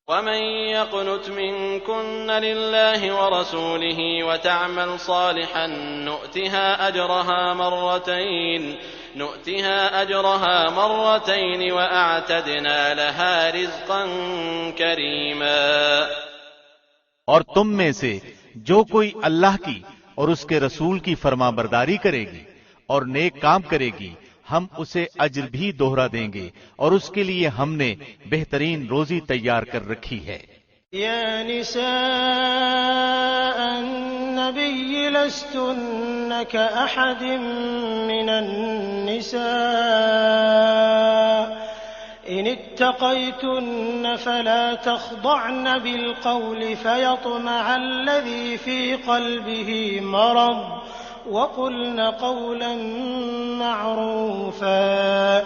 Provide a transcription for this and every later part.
ومن يقنت منكن لله ورسوله وتعمل صالحا نؤتها أجرها مرتين وأعتدنا لها رزقا كريما۔ اور تم میں سے جو کوئی اللہ کی اور اس کے رسول کی فرما برداری کرے گی اور نیک کام کرے گی، ہم اسے اجر بھی دوہرا دیں گے، اور اس کے لیے ہم نے بہترین روزی تیار کر رکھی ہے۔ یا نساء النبی لستن کأحد من النساء ان اتقیتن فلا تخضعن بالقول فيطمع الذي في قلبه مرض وَقُلْنَ قَوْلًا مَّعْرُوفًا۔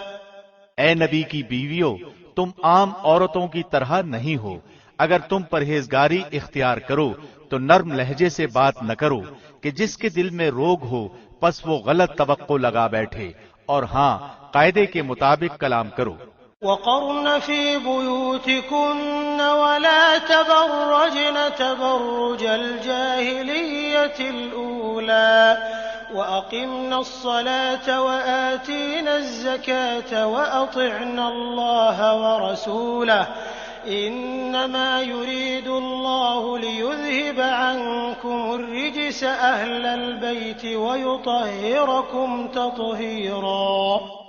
اے نبی کی بیویوں، تم عام عورتوں کی طرح نہیں ہو۔ اگر تم پرہیزگاری اختیار کرو تو نرم لہجے سے بات نہ کرو کہ جس کے دل میں روگ ہو پس وہ غلط توقع لگا بیٹھے، اور ہاں قاعدے کے مطابق کلام کرو۔ وَقَرْنَ فِي بُيُوتِكُنَّ وَلَا تَبَرَّجْنَ تَبَرُّجَ الْجَاهِلِيَّةِ الْأُولَى وَأَقِمْنَ الصَّلَاةَ وَآتِينَ الزَّكَاةَ وَأَطِعْنَ اللَّهَ وَرَسُولَهُ إِنَّمَا يُرِيدُ اللَّهُ لِيُذْهِبَ عَنكُمُ الرِّجْسَ أَهْلَ الْبَيْتِ وَيُطَهِّرَكُمْ تَطْهِيرًا۔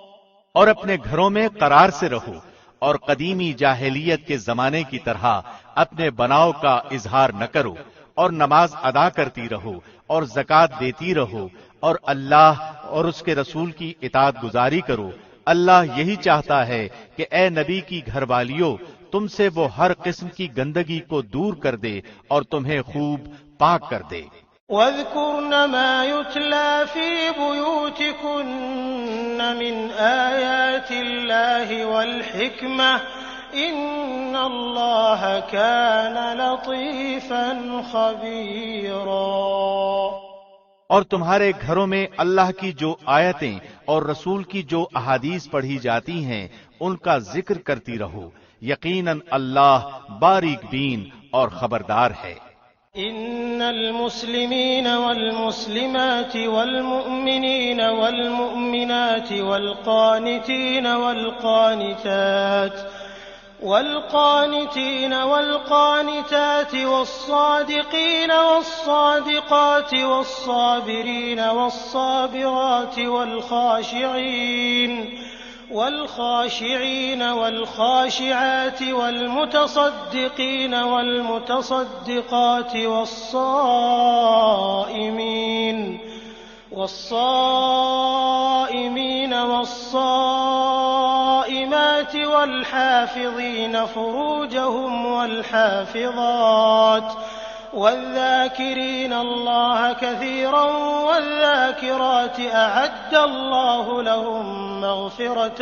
اور اپنے گھروں میں قرار سے رہو، اور قدیمی جاہلیت کے زمانے کی طرح اپنے بناؤ کا اظہار نہ کرو، اور نماز ادا کرتی رہو اور زکوٰۃ دیتی رہو، اور اللہ اور اس کے رسول کی اطاعت گزاری کرو۔ اللہ یہی چاہتا ہے کہ اے نبی کی گھر والیوں، تم سے وہ ہر قسم کی گندگی کو دور کر دے اور تمہیں خوب پاک کر دے۔ وَاذْكُرْنَ مَا يُتْلَى فِي بُيُوتِكُنَّ مِنْ آيَاتِ اللَّهِ وَالْحِكْمَةِ إِنَّ اللَّهَ كَانَ لَطِيفًا خَبِيرًا۔ اور تمہارے گھروں میں اللہ کی جو آیتیں اور رسول کی جو احادیث پڑھی جاتی ہیں ان کا ذکر کرتی رہو، یقیناً اللہ باریک بین اور خبردار ہے۔ ان المسلمین والمسلمات والمؤمنین والمؤمنات والقانتین والقانتات والصادقین والصادقات والصابرین والصابرات والخاشعين والخاشعات والمتصدقين والمتصدقات والصائمين والصائمات والحافظين فروجهم والحافظات والذاكرين الله كثيرا والذاكرات أعد الله لهم مغفرة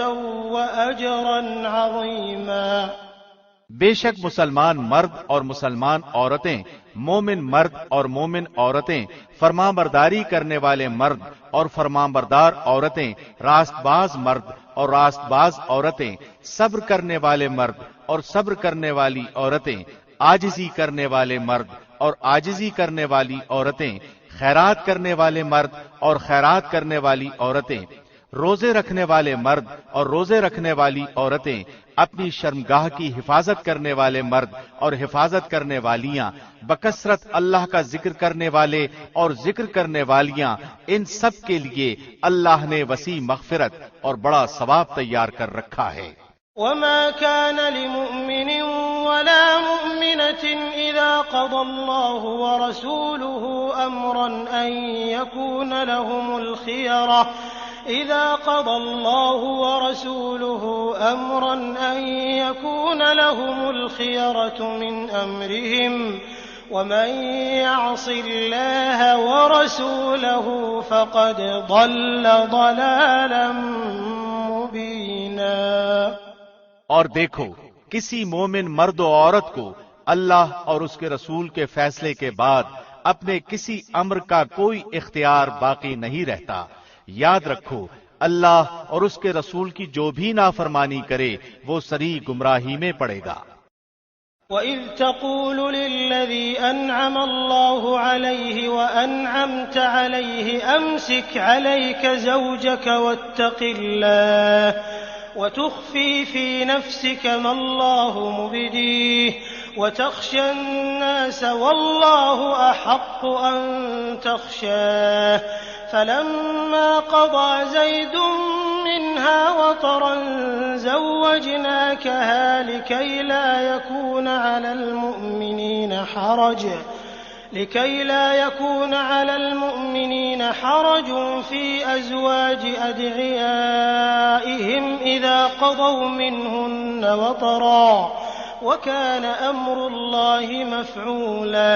وأجرا عظيما۔ بے شک مسلمان مرد اور مسلمان عورتیں، مومن مرد اور مومن عورتیں، فرمان برداری کرنے والے مرد اور فرمان بردار عورتیں، راست باز مرد اور راست باز عورتیں، صبر کرنے والے مرد اور صبر کرنے والی عورتیں، عاجزی کرنے والے مرد اور عاجزی کرنے والی عورتیں، خیرات کرنے والے مرد اور خیرات کرنے والی عورتیں، روزے رکھنے والے مرد اور روزے رکھنے والی عورتیں، اپنی شرمگاہ کی حفاظت کرنے والے مرد اور حفاظت کرنے والیاں، بکثرت اللہ کا ذکر کرنے والے اور ذکر کرنے والیاں، ان سب کے لیے اللہ نے وسیع مغفرت اور بڑا ثواب تیار کر رکھا ہے۔ وما كان لمؤمن ولا مؤمنة إذا قضى الله ورسوله أمرا أن يكون لهم الخيرة من أمرهم ومن يعص الله ورسوله فقد ضل ضلالا مبينا۔ اور دیکھو، کسی مومن مرد و عورت کو اللہ اور اس کے رسول کے فیصلے کے بعد اپنے کسی امر کا کوئی اختیار باقی نہیں رہتا۔ یاد رکھو، اللہ اور اس کے رسول کی جو بھی نافرمانی کرے وہ سری گمراہی میں پڑے گا۔ وَإِذْ تَقُولُ لِلَّذِي أَنْعَمَ اللَّهُ عَلَيْهِ وَأَنْعَمْتَ عَلَيْهِ أَمْسِكْ عَلَيْكَ زَوْجَكَ وَاتَّقِ اللَّهَ وَتُخْفِي فِي نَفْسِكَ مَا اللَّهُ مُبْدِيهِ وَتَخْشَى النَّاسَ وَاللَّهُ أَحَقُّ أَن تَخْشَاهُ فَلَمَّا قَضَىٰ زَيْدٌ مِّنْهَا وَطَرًا زَوَّجْنَاكَهَا لِكَيْ لَا يَكُونَ عَلَى الْمُؤْمِنِينَ حَرَجٌ فِي أَزْوَاجِ أَدْعِيَائِهِمْ إِذَا قَضَوْا مِنْهُنَّ وَطَرًا وَكَانَ أَمْرُ اللَّهِ مَفْعُولًا۔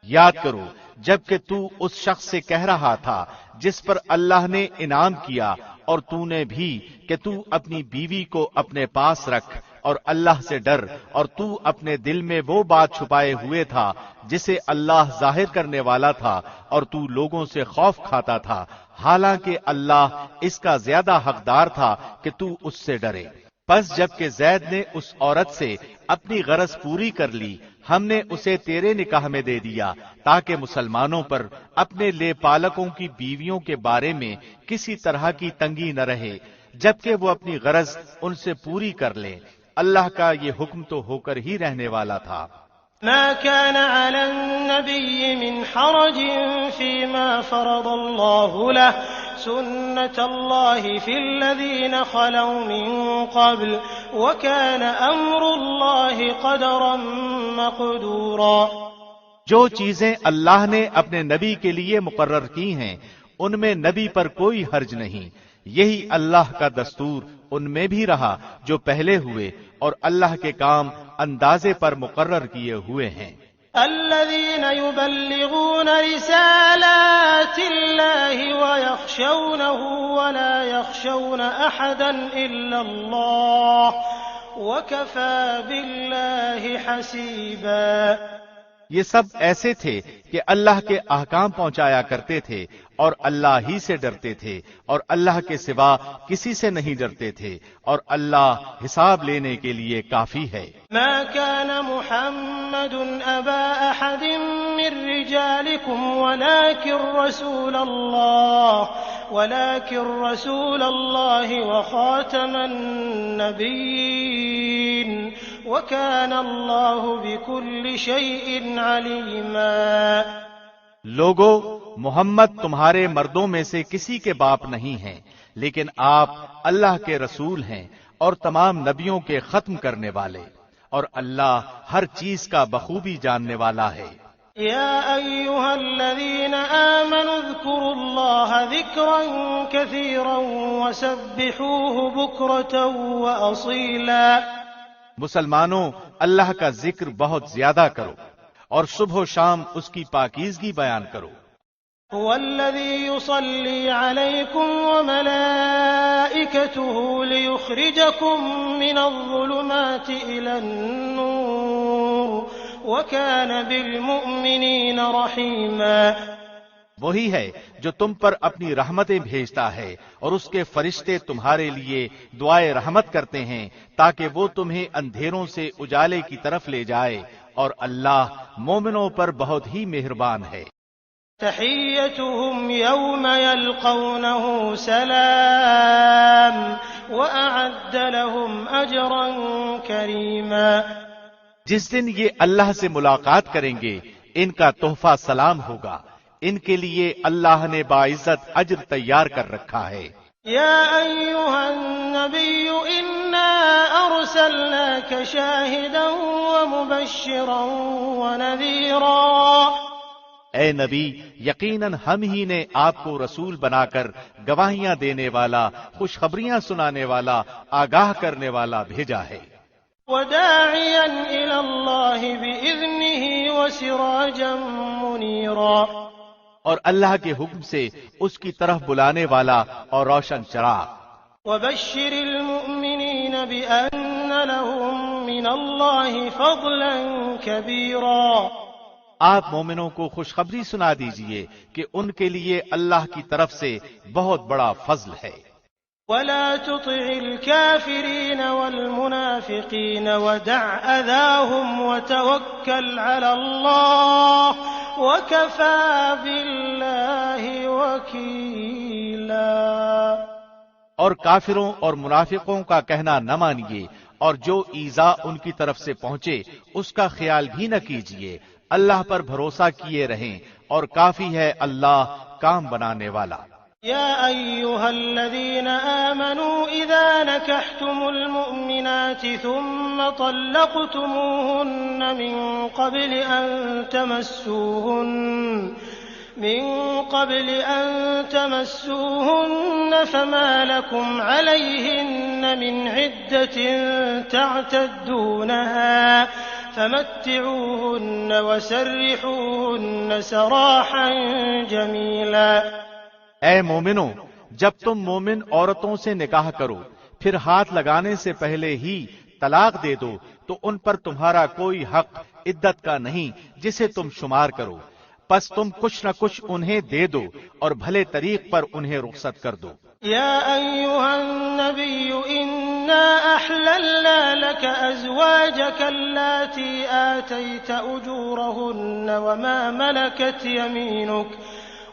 یاد کرو جبکہ تو اس شخص سے کہہ رہا تھا جس پر اللہ نے انعام کیا، اور تو نے بھی کہ تو اپنی بیوی کو اپنے پاس رکھ اور اللہ سے ڈر، اور تو اپنے دل میں وہ بات چھپائے ہوئے تھا جسے اللہ ظاہر کرنے والا تھا، اور تو لوگوں سے خوف کھاتا تھا، حالانکہ اللہ اس کا زیادہ حقدار تھا کہ تو اس سے ڈرے۔ پس جب کہ زید نے اس عورت سے اپنی غرض پوری کر لی، ہم نے اسے تیرے نکاح میں دے دیا تاکہ مسلمانوں پر اپنے لے پالکوں کی بیویوں کے بارے میں کسی طرح کی تنگی نہ رہے، جبکہ وہ اپنی غرض ان سے پوری کر لیں۔ اللہ کا یہ حکم تو ہو کر ہی رہنے والا تھا۔ ما كان على النبي من حرج فيما فرض الله له سنة الله في الذين خلوا من قبل وكان أمر الله قدرا مقدورا۔ جو چیزیں اللہ نے اپنے نبی کے لیے مقرر کی ہیں ان میں نبی پر کوئی حرج نہیں، یہی اللہ کا دستور ان میں بھی رہا جو پہلے ہوئے، اور اللہ کے کام اندازے پر مقرر کیے ہوئے ہیں۔ الذين يبلغون رسالات الله ويخشونه ولا يخشون أحدا إلا الله وكفى بالله حسيبا۔ یہ سب ایسے تھے کہ اللہ کے احکام پہنچایا کرتے تھے اور اللہ ہی سے ڈرتے تھے، اور اللہ کے سوا کسی سے نہیں ڈرتے تھے، اور اللہ حساب لینے کے لیے کافی ہے۔ ما كان محمد أبا أحد من رجالكم ولكن رسول الله وخاتم النبيين وكان الله بكل شيء عليما۔ لوگو، محمد تمہارے مردوں میں سے کسی کے باپ نہیں ہیں، لیکن آپ اللہ کے رسول ہیں اور تمام نبیوں کے ختم کرنے والے، اور اللہ ہر چیز کا بخوبی جاننے والا ہے۔ يا أيها الذين آمنوا اذكروا الله ذكرا كثيرا وسبحوه بكرة وأصيلا۔ مسلمانوں، اللہ کا ذکر بہت زیادہ کرو اور صبح و شام اس کی پاکیزگی بیان کرو۔ هو الذي يصلي عليكم وملائكته ليخرجكم من الظلمات إلى النور وكان بالمؤمنين رحيما۔ وہی ہے جو تم پر اپنی رحمتیں بھیجتا ہے اور اس کے فرشتے تمہارے لیے دعائے رحمت کرتے ہیں تاکہ وہ تمہیں اندھیروں سے اجالے کی طرف لے جائے، اور اللہ مومنوں پر بہت ہی مہربان ہے۔ تحيتهم يوم يلقونه سلام وأعد لهم أجرا كريما۔ جس دن یہ اللہ سے ملاقات کریں گے ان کا تحفہ سلام ہوگا، ان کے لیے اللہ نے باعزت اجر تیار کر رکھا ہے۔ يا أيها النبي إنا أرسلناك شاهدا ومبشرا ونذيرا۔ اے نبی، یقیناً ہم ہی نے آپ کو رسول بنا کر گواہیاں دینے والا، خوشخبریاں سنانے والا، آگاہ کرنے والا بھیجا ہے۔ وداعيا إلى الله بإذنه وسراجا منيرا۔ اور اللہ کے حکم سے اس کی طرف بلانے والا اور روشن چراغ۔ وبشر المؤمنين بأن لهم من الله فضلا كبيرا۔ آپ مومنوں کو خوشخبری سنا دیجئے کہ ان کے لیے اللہ کی طرف سے بہت بڑا فضل ہے۔ ولا تطع الكافرين والمنافقين ودع أذاهم وتوكل على الله وكفى بالله وكيلا۔ اور کافروں اور منافقوں کا کہنا نہ مانیے، اور جو ایذا ان کی طرف سے پہنچے اس کا خیال بھی نہ کیجیے، اللہ پر بھروسہ کیے رہیں، اور کافی ہے اللہ کام بنانے والا۔ يا أيها الذين آمنوا إذا نكحتم المؤمنات ثم طلقتموهن من قبل أن تمسوهن فما لكم عليهن من عدة تعتدونها فمتعوهن وسرحوهن سراحا جميلا۔ اے مومنو، جب تم مومن عورتوں سے نکاح کرو پھر ہاتھ لگانے سے پہلے ہی طلاق دے دو تو ان پر تمہارا کوئی حق عدت کا نہیں جسے تم شمار کرو، پس تم کچھ نہ کچھ انہیں دے دو اور بھلے طریق پر انہیں رخصت کر دو۔ يا أيها النبي إنا أحللنا لك أزواجك اللاتي آتيت أجورهن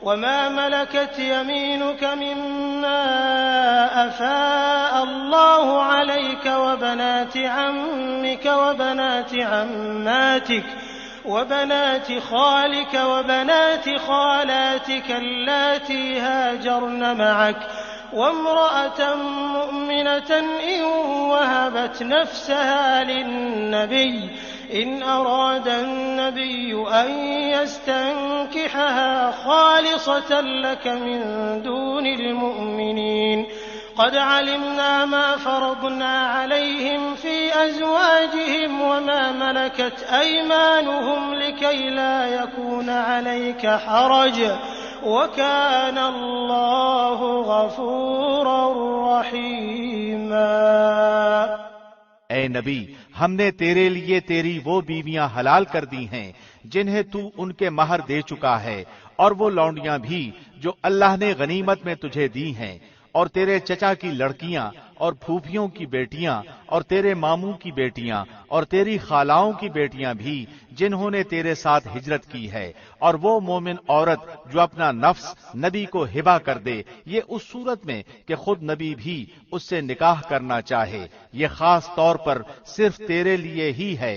وما ملكت يمينك مما أفاء الله عليك وبنات عمك وبنات عماتك وبنات خالك وبنات خالاتك اللاتي هاجرن معك وامرأة مؤمنة إن وهبت نفسها للنبي إن أراد النبي أن يستنكحها خالصة لك من دون المؤمنين قد علمنا ما فرضنا عليهم في أزواجهم وما ملكت أيمانهم لكي لا يكون عليك حرج وكان الله غفورا رحيما۔ اے نبی، ہم نے تیرے لیے تیری وہ بیویاں حلال کر دی ہیں جنہیں تو ان کے مہر دے چکا ہے، اور وہ لونڈیاں بھی جو اللہ نے غنیمت میں تجھے دی ہیں، اور تیرے چچا کی لڑکیاں اور پھوپھیوں کی بیٹیاں اور تیرے ماموں کی بیٹیاں اور تیری خالاؤں کی بیٹیاں بھی جنہوں نے تیرے ساتھ ہجرت کی ہے، اور وہ مومن عورت جو اپنا نفس نبی کو ہبہ کر دے، یہ اس صورت میں کہ خود نبی بھی اس سے نکاح کرنا چاہے۔ یہ خاص طور پر صرف تیرے لیے ہی ہے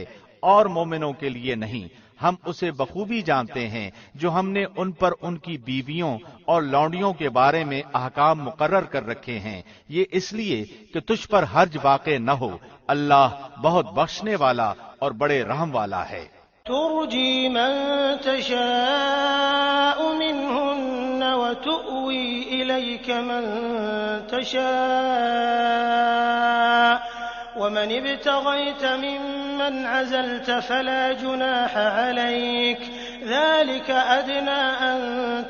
اور مومنوں کے لیے نہیں۔ ہم اسے بخوبی جانتے ہیں جو ہم نے ان پر ان کی بیویوں اور لونڈیوں کے بارے میں احکام مقرر کر رکھے ہیں، یہ اس لیے کہ تجھ پر حرج واقع نہ ہو۔ اللہ بہت بخشنے والا اور بڑے رحم والا ہے۔ ترجي من تشاء منهن وتؤوي إليك من تشاء ومن ابتغيت ممن عزلت فلا جناح عليك ذلك أدنى أن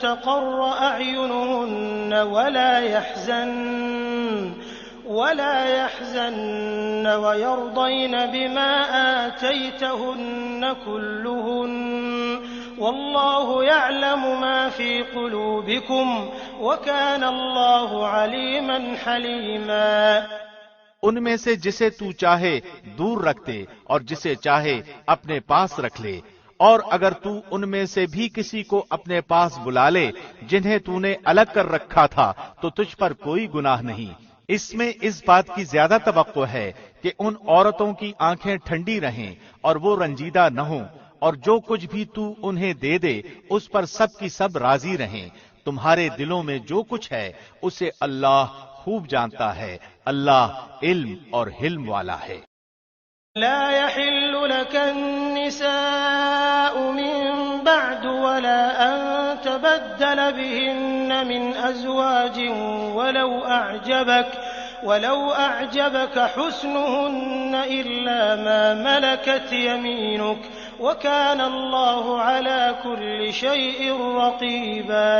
تقر أعينهن ولا يحزن ويرضين بما آتيتهن كلهن والله يعلم ما في قلوبكم وكان الله عليما حليما۔ ان میں سے جسے تو چاہے دور رکھ دے اور جسے چاہے اپنے پاس رکھ لے، اور اگر تو ان میں سے بھی کسی کو اپنے پاس بلا لے جنہیں تو نے الگ کر رکھا تھا تو تجھ پر کوئی گناہ نہیں۔ اس میں اس بات کی زیادہ توقع ہے کہ ان عورتوں کی آنکھیں ٹھنڈی رہیں اور وہ رنجیدہ نہ ہوں، اور جو کچھ بھی تو انہیں دے دے اس پر سب کی سب راضی رہیں۔ تمہارے دلوں میں جو کچھ ہے اسے اللہ خوب جانتا ہے، اللہ علم اور حلم والا ہے۔ لا يحل لك النساء من بعد ولا أن تبدل بهن من أزواج ولو أعجبك حسنهن إلا ما ملكت يمينك وكان الله على كل شيء رقيبا۔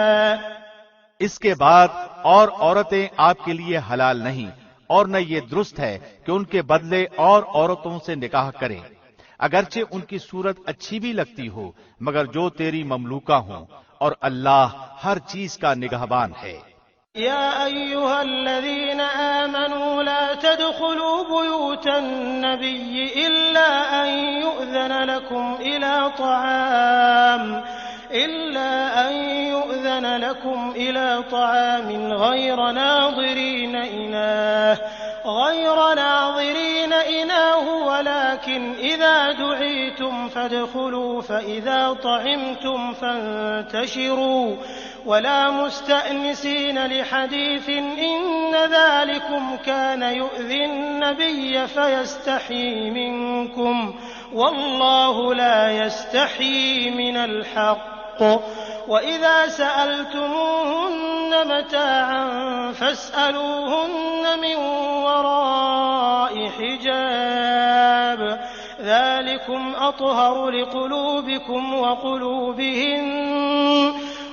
اس کے بعد اور عورتیں آپ کے لیے حلال نہیں، اور نہ یہ درست ہے کہ ان کے بدلے اور عورتوں سے نکاح کریں، اگرچہ ان کی صورت اچھی بھی لگتی ہو، مگر جو تیری مملوکہ ہوں، اور اللہ ہر چیز کا نگہبان ہے۔ يا أيها الذين آمنوا لا تدخلوا بيوت النبي إلا أن يؤذن لكم إلى طعام غير ناظرين إناه ولكن إذا دعيتم فادخلوا فإذا طعمتم فانتشروا ولا مستأنسين لحديث إن ذلكم كان يؤذي النبي فيستحيي منكم والله لا يستحيي من الحق وإذا سألتموهن متاعا فاسألوهن من وراء حجاب ذلكم أطهر لقلوبكم وقلوبهن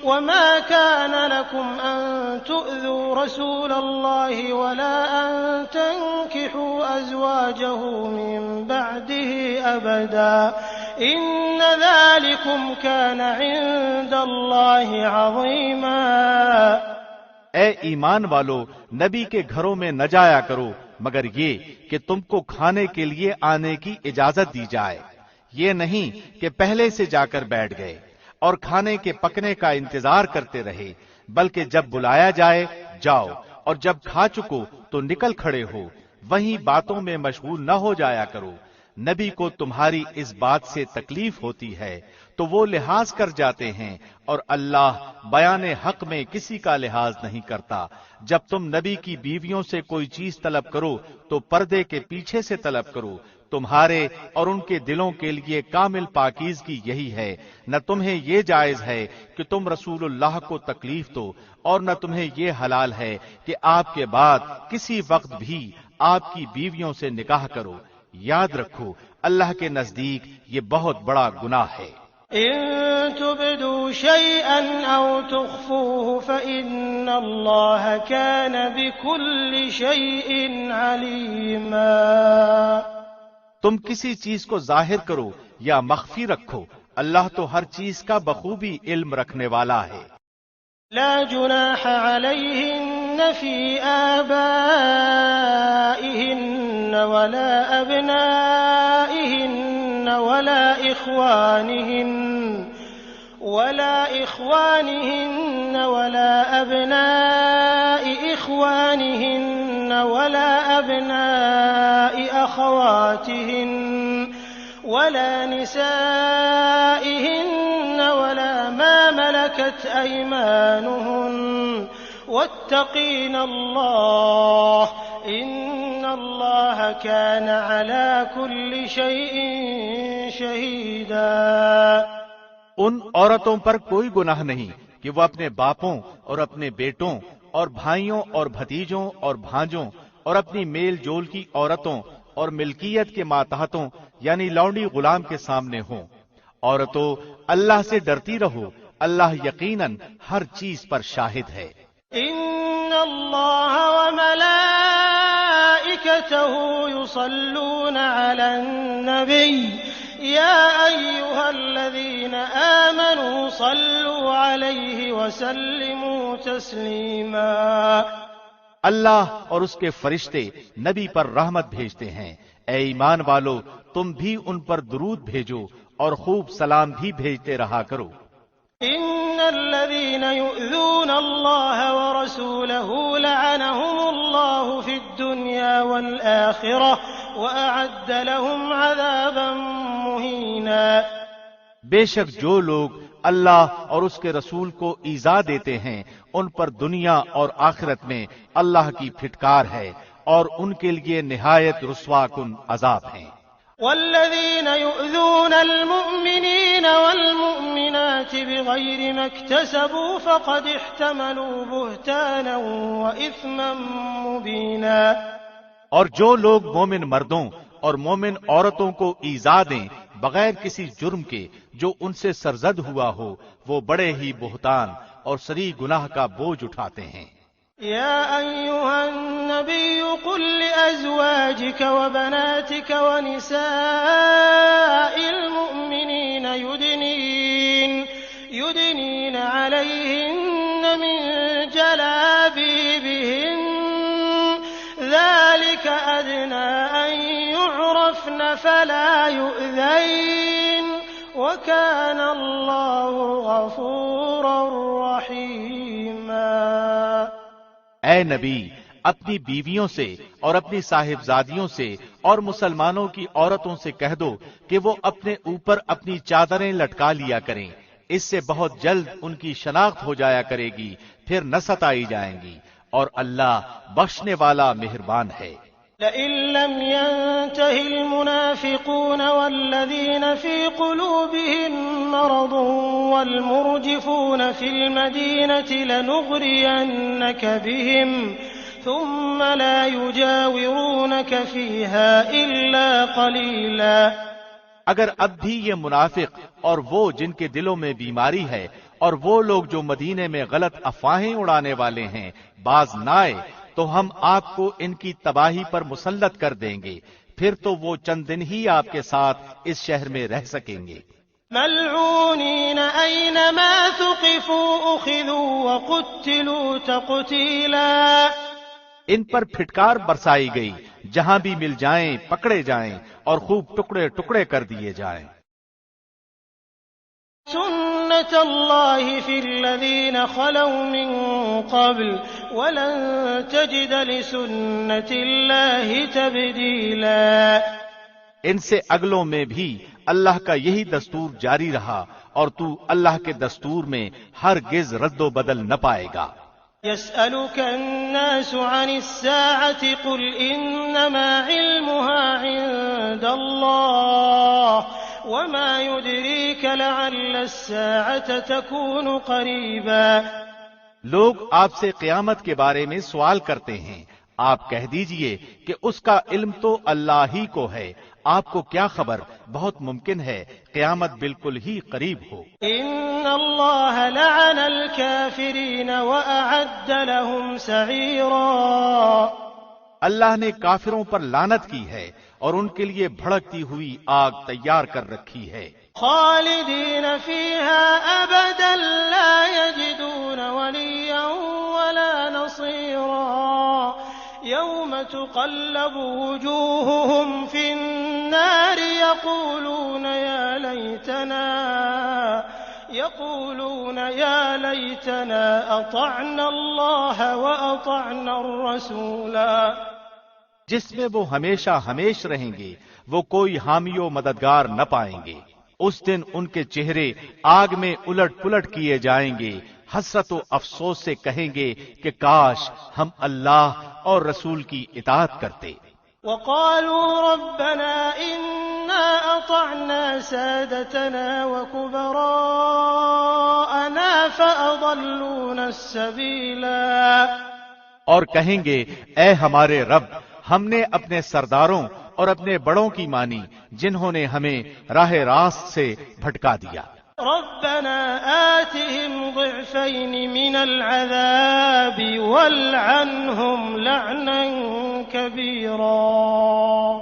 وما كان لكم أن تؤذوا رسول الله ولا أن تنكحوا أزواجه من بعده أبدا إن ذلكم كان عند الله عظيما۔ اے ایمان والو، نبی کے گھروں میں نہ جایا کرو مگر یہ کہ تم کو کھانے کے لیے آنے کی اجازت دی جائے، یہ نہیں کہ پہلے سے جا کر بیٹھ گئے اور کھانے کے پکنے کا انتظار کرتے رہے، بلکہ جب بلایا جائے جاؤ اور جب کھا چکو تو نکل کھڑے ہو، وہیں باتوں میں مشغول نہ ہو جایا کرو۔ نبی کو تمہاری اس بات سے تکلیف ہوتی ہے تو وہ لحاظ کر جاتے ہیں اور اللہ بیان حق میں کسی کا لحاظ نہیں کرتا۔ جب تم نبی کی بیویوں سے کوئی چیز طلب کرو تو پردے کے پیچھے سے طلب کرو، تمہارے اور ان کے دلوں کے لیے کامل پاکیزگی یہی ہے۔ نہ تمہیں یہ جائز ہے کہ تم رسول اللہ کو تکلیف دو اور نہ تمہیں یہ حلال ہے کہ آپ کے بعد کسی وقت بھی آپ کی بیویوں سے نکاح کرو۔ یاد رکھو اللہ کے نزدیک یہ بہت بڑا گناہ ہے۔ إن تبدوا شيئا أو تخفوه فإن الله كان بكل شيء عليما۔ تم کسی چیز کو ظاہر کرو یا مخفی رکھو، اللہ تو ہر چیز کا بخوبی علم رکھنے والا ہے۔ لا جناح عليهن في آبائهن ولا أبنائهن ولا إخوانهن ولا أبناء إخوانهن ولا أبناء أخواتهن ولا نسائهن ولا ما ملكت أيمانهن واتقين الله إن الله كان على كل شيء شهيدا۔ ان عورتوں پر کوئی گناہ نہیں کہ وہ اپنے باپوں اور اپنے بیٹوں اور بھائیوں اور بھتیجوں اور بھانجوں اور اپنی میل جول کی عورتوں اور ملکیت کے ماتحتوں یعنی لونڈی غلام کے سامنے ہوں۔ عورتوں اللہ سے ڈرتی رہو، اللہ یقیناً ہر چیز پر شاہد ہے۔ ان اللہ وملائکته یصلون علی النبی یا ایها الذین آمنوا صلوا علیہ وسلموا تسلیما۔ اللہ اور اس کے فرشتے نبی پر رحمت بھیجتے ہیں، اے ایمان والو تم بھی ان پر درود بھیجو اور خوب سلام بھی بھیجتے رہا کرو۔ ان الذين يؤذون الله ورسوله لعنهم الله في الدنيا والآخرة وأعد لهم عذابا مهينا۔ بے شک جو لوگ اللہ اور اس کے رسول کو ایذا دیتے ہیں ان پر دنیا اور آخرت میں اللہ کی پھٹکار ہے اور ان کے لیے نہایت رسوا کن عذاب ہیں۔ والذين يؤذون المؤمنين والمؤمنات بغير ما اكتسبوا فقد احتملوا بهتانا وإثما مبينا۔ اور جو لوگ مومن مردوں اور مومن عورتوں کو ایذا دیں بغیر کسی جرم کے جو ان سے سرزد ہوا ہو، وہ بڑے ہی بہتان اور سری گناہ کا بوجھ اٹھاتے ہیں۔ يا أيها النبي قل لأزواجك وبناتك ونساء المؤمنين يدنين عليهن من جلابيبهن يخافن فلا يؤذين وكان الله غفورا رحيما۔ اے نبی، اپنی بیویوں سے اور اپنی صاحبزادیوں سے اور مسلمانوں کی عورتوں سے کہہ دو کہ وہ اپنے اوپر اپنی چادریں لٹکا لیا کریں، اس سے بہت جلد ان کی شناخت ہو جایا کرے گی، پھر نہ ستائی جائیں گی، اور اللہ بخشنے والا مہربان ہے۔ لئن لم ينته المنافقون والذين في قلوبهم مرض والمرجفون في المدينة لنغرينك بهم ثم لا يجاورونك فيها إلا قليلا۔ اگر اب بھی یہ منافق اور وہ جن کے دلوں میں بیماری ہے اور وہ لوگ جو مدینے میں غلط افواہیں اڑانے والے ہیں باز نہ آئے تو ہم آپ کو ان کی تباہی پر مسلط کر دیں گے، پھر تو وہ چند دن ہی آپ کے ساتھ اس شہر میں رہ سکیں گے۔ ملعونین اینما ثقفوا اخذوا وقتلوا تقتیلا۔ ان پر پھٹکار برسائی گئی، جہاں بھی مل جائیں پکڑے جائیں اور خوب ٹکڑے ٹکڑے کر دیے جائیں۔ سنت اللہ فی الذین خلوا من قبل ولن تجد لسنت اللہ تبدیلا۔ ان سے اگلوں میں بھی اللہ کا یہی دستور جاری رہا اور تو اللہ کے دستور میں ہرگز رد و بدل نہ پائے گا۔ يسألك الناس عن الساعة قل إنما علمها عند الله وما يدريك لعل الساعة تكون قريبا۔ لوگ آپ سے قیامت کے بارے میں سوال کرتے ہیں، آپ کہہ دیجئے کہ اس کا علم تو اللہ ہی کو ہے، آپ کو کیا خبر، بہت ممکن ہے قیامت بالکل ہی قریب ہو۔ ان اللہ لعن الكافرین واعد لهم سعیرا۔ اللہ نے کافروں پر لعنت کی ہے اور ان کے لیے بھڑکتی ہوئی آگ تیار کر رکھی ہے۔ خالدین فیہا ابدا لا یجدون ولیا ولا نصیرا۔ یوم تقلب وجوہہم فی النار یقولون یا لیتنا اطعنا اللہ واطعنا الرسولا۔ جس میں وہ ہمیشہ ہمیش رہیں گے، وہ کوئی حامی و مددگار نہ پائیں گے۔ اس دن ان کے چہرے آگ میں الٹ پلٹ کیے جائیں گے، حسرت و افسوس سے کہیں گے کہ کاش ہم اللہ اور رسول کی اطاعت کرتے۔ وقالوا ربنا إنا أطعنا سادتنا وكبراءنا فأضلونا السبيلا۔ اور کہیں گے اے ہمارے رب، ہم نے اپنے سرداروں اور اپنے بڑوں کی مانی جنہوں نے ہمیں راہ راست سے بھٹکا دیا۔ ربنا آتهم ضعفين من العذاب والعنهم لعنا كبيرا۔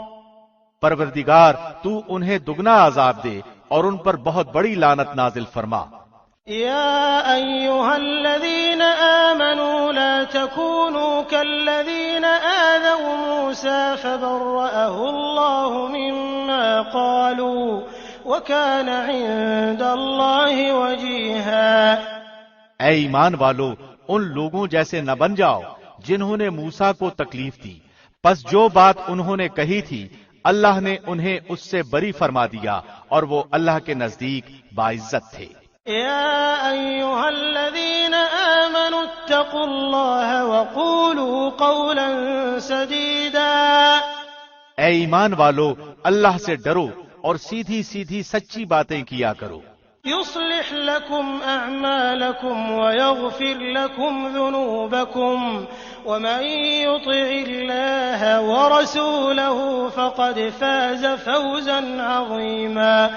پروردگار تو انہیں دگنا عذاب دے اور ان پر بہت بڑی لعنت نازل فرما۔ يا أيها الذين آمنوا لا تكونوا كالذين آذوا موسى فبرأه الله مما قالوا وَكَانَ عِندَ اللَّهِ وَجِيهًا۔ اے ایمان والو، ان لوگوں جیسے نہ بن جاؤ جنہوں نے موسیٰ کو تکلیف دی، پس جو بات انہوں نے کہی تھی اللہ نے انہیں اس سے بری فرما دیا اور وہ اللہ کے نزدیک باعزت تھے۔ يا أيها الذين آمنوا اتقوا الله وقولوا قولا سديدا۔ اے ایمان والو، اللہ سے ڈرو اور سیدھی سیدھی سچی باتیں کیا کرو۔ يصلح لكم أعمالكم ويغفر لكم ذنوبكم ومن يطع الله ورسوله فقد فاز فوزا عظيما۔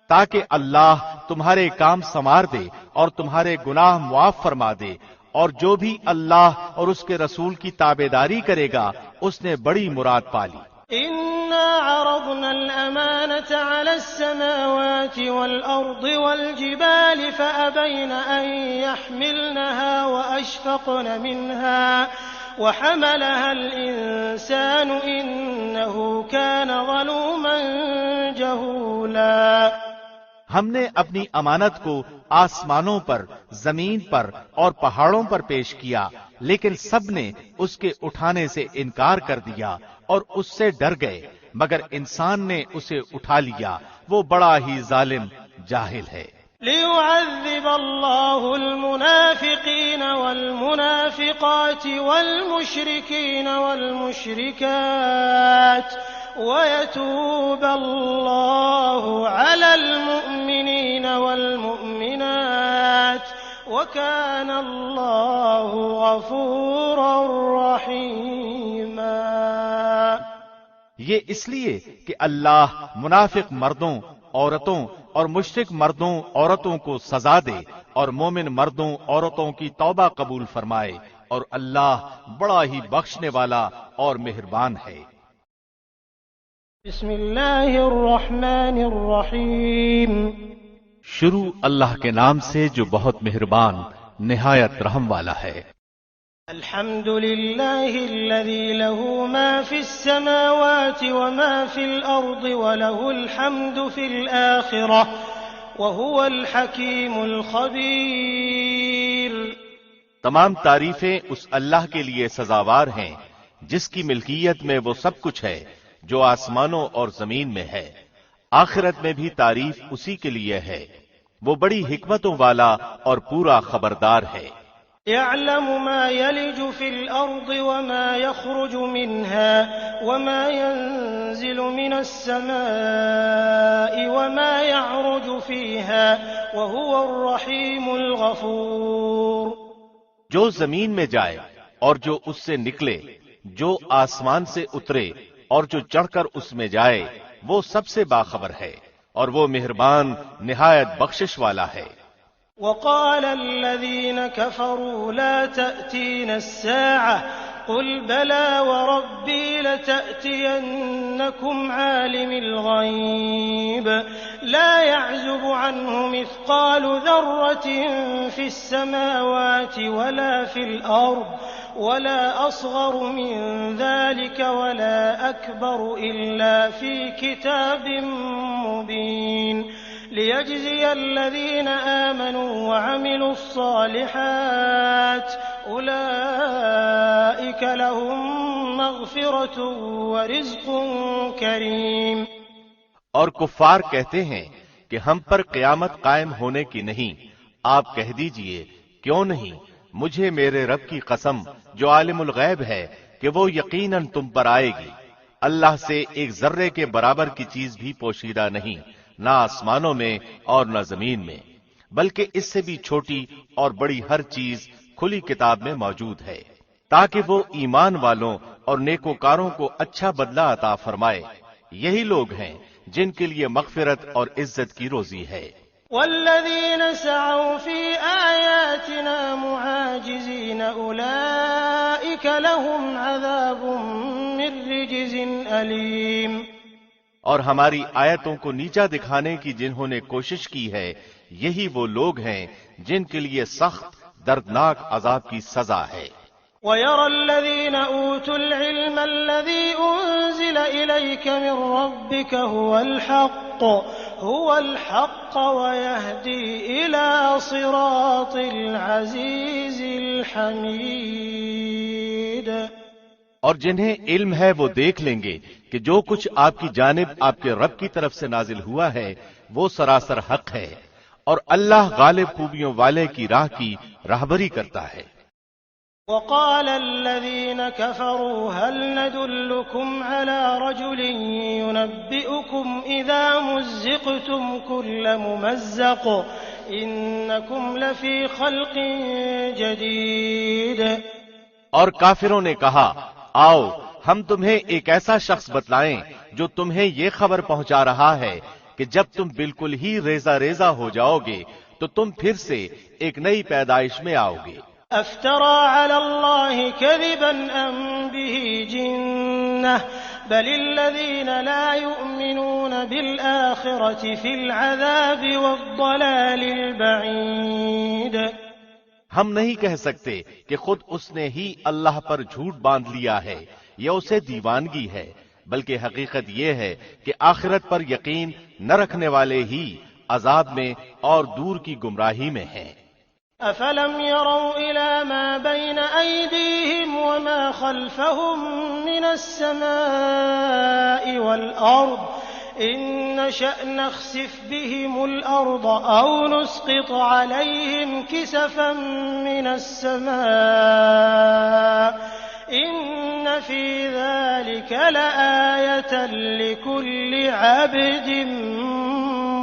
تاکہ اللہ تمہارے کام سنوار دے اور تمہارے گناہ معاف فرما دے، اور جو بھی اللہ اور اس کے رسول کی تابعداری کرے گا اس نے بڑی مراد پالی۔ إنا عرضنا الأمانة على السماوات والأرض والجبال فأبين أن يحملنها وحملها الإنسان إنه كان ظلوما جهولا۔ ہم نے اپنی امانت کو آسمانوں پر، زمین پر اور پہاڑوں پر پیش کیا، لیکن سب نے اس کے اٹھانے سے انکار کر دیا اور اس سے ڈر گئے، مگر انسان نے اسے اٹھا لیا، وہ بڑا ہی ظالم جاہل ہے۔ ليعذب الله المنافقين والمنافقات والمشركين والمشركات ويتوب الله على المؤمنين والمؤمنات وكان الله غفورا رحيما۔ یہ اس لیے کہ اللہ منافق مردوں، عورتوں اور مشرک مردوں، عورتوں کو سزا دے اور مومن مردوں، عورتوں کی توبہ قبول فرمائے، اور اللہ بڑا ہی بخشنے والا اور مہربان ہے۔ بسم اللہ الرحمن الرحیم۔ شروع اللہ کے نام سے جو بہت مہربان نہایت رحم والا ہے۔ الحمد للہ الذی له ما فی السماوات وما فی الارض وله الحمد فی الآخرة وهو الحکیم الخبیر۔ تمام تعریفیں اس اللہ کے لیے سزاوار ہیں جس کی ملکیت میں وہ سب کچھ ہے جو آسمانوں اور زمین میں ہے، آخرت میں بھی تعریف اسی کے لیے ہے، وہ بڑی حکمتوں والا اور پورا خبردار ہے۔ يعلم ما يلج في الأرض وما يخرج منها وما ينزل من السماء وما يعرج فيها وهو الرحيم الغفور۔ جو زمین میں جائے اور جو اس سے نکلے، جو آسمان سے اترے اور جو چڑھ کر اس میں جائے، وہ سب سے باخبر ہے اور وہ مہربان نہایت بخشش والا ہے۔ وقال الذين كفروا لا تأتين الساعة قل بلى وربي لتأتينكم عالم الغيب لا يعزب عنه مثقال ذرة في السماوات ولا في الأرض ولا أصغر من ذلك ولا أكبر إلا في كتاب مبين ليجزي الذين آمنوا وعملوا الصالحات أولئك لهم مغفرة ورزق كريم۔ اور کفار کہتے ہیں کہ ہم پر قیامت قائم ہونے کی نہیں، آپ کہہ دیجئے کیوں نہیں، مجھے میرے رب کی قسم جو عالم الغیب ہے کہ وہ یقیناً تم پر آئے گی، اللہ سے ایک ذرے کے برابر کی چیز بھی پوشیدہ نہیں، نہ آسمانوں میں اور نہ زمین میں، بلکہ اس سے بھی چھوٹی اور بڑی ہر چیز کھلی کتاب میں موجود ہے، تاکہ وہ ایمان والوں اور نیکوکاروں کو اچھا بدلہ عطا فرمائے۔ یہی لوگ ہیں جن کے لیے مغفرت اور عزت کی روزی ہے۔ والذین سعوا فی آیاتنا معاجزین اولئک لهم عذاب من رجز علیم۔ اور ہماری آیتوں کو نیچا دکھانے کی جنہوں نے کوشش کی ہے، یہی وہ لوگ ہیں جن کے لیے سخت دردناک عذاب کی سزا ہے۔ وَيَرَى الَّذِينَ أُوتُوا الْعِلْمَ الَّذِي أُنزِلَ إِلَيْكَ مِن رَّبِّكَ هُوَ الْحَقُّ وَيَهْدِي إِلَى صِرَاطِ الْعَزِيزِ الْحَمِيدِ۔ اور جنہیں علم ہے وہ دیکھ لیں گے کہ جو کچھ آپ کی جانب آپ کے رب کی طرف سے نازل ہوا ہے وہ سراسر حق ہے، اور اللہ غالب خوبیوں والے کی راہ کی راہبری کرتا ہے۔ وقال الذين كفروا هل ندلكم على رجل ينبئكم إذا مزقتم كل ممزق إنكم لفي خلق جديد۔ اور کافروں نے کہا آؤ ہم تمہیں ایک ایسا شخص بتلائیں جو تمہیں یہ خبر پہنچا رہا ہے کہ جب تم بالکل ہی ریزہ ریزہ ہو جاؤ گے تو تم پھر سے ایک نئی پیدائش میں آؤ گے۔ افترى على الله كذبا ام به جنة بل الذين لا يؤمنون بالآخرة في العذاب والضلال البعيد۔ ہم نہیں کہہ سکتے کہ خود اس نے ہی اللہ پر جھوٹ باندھ لیا ہے یا اسے دیوانگی ہے، بلکہ حقیقت یہ ہے کہ آخرت پر یقین نہ رکھنے والے ہی عذاب میں اور دور کی گمراہی میں ہیں۔ أفلم يروا إلى ما بين أيديهم وما خلفهم من السماء والأرض إن نشأ نخسف بهم الأرض أو نسقط عليهم كسفا من السماء إن في ذلك لآية لكل عبد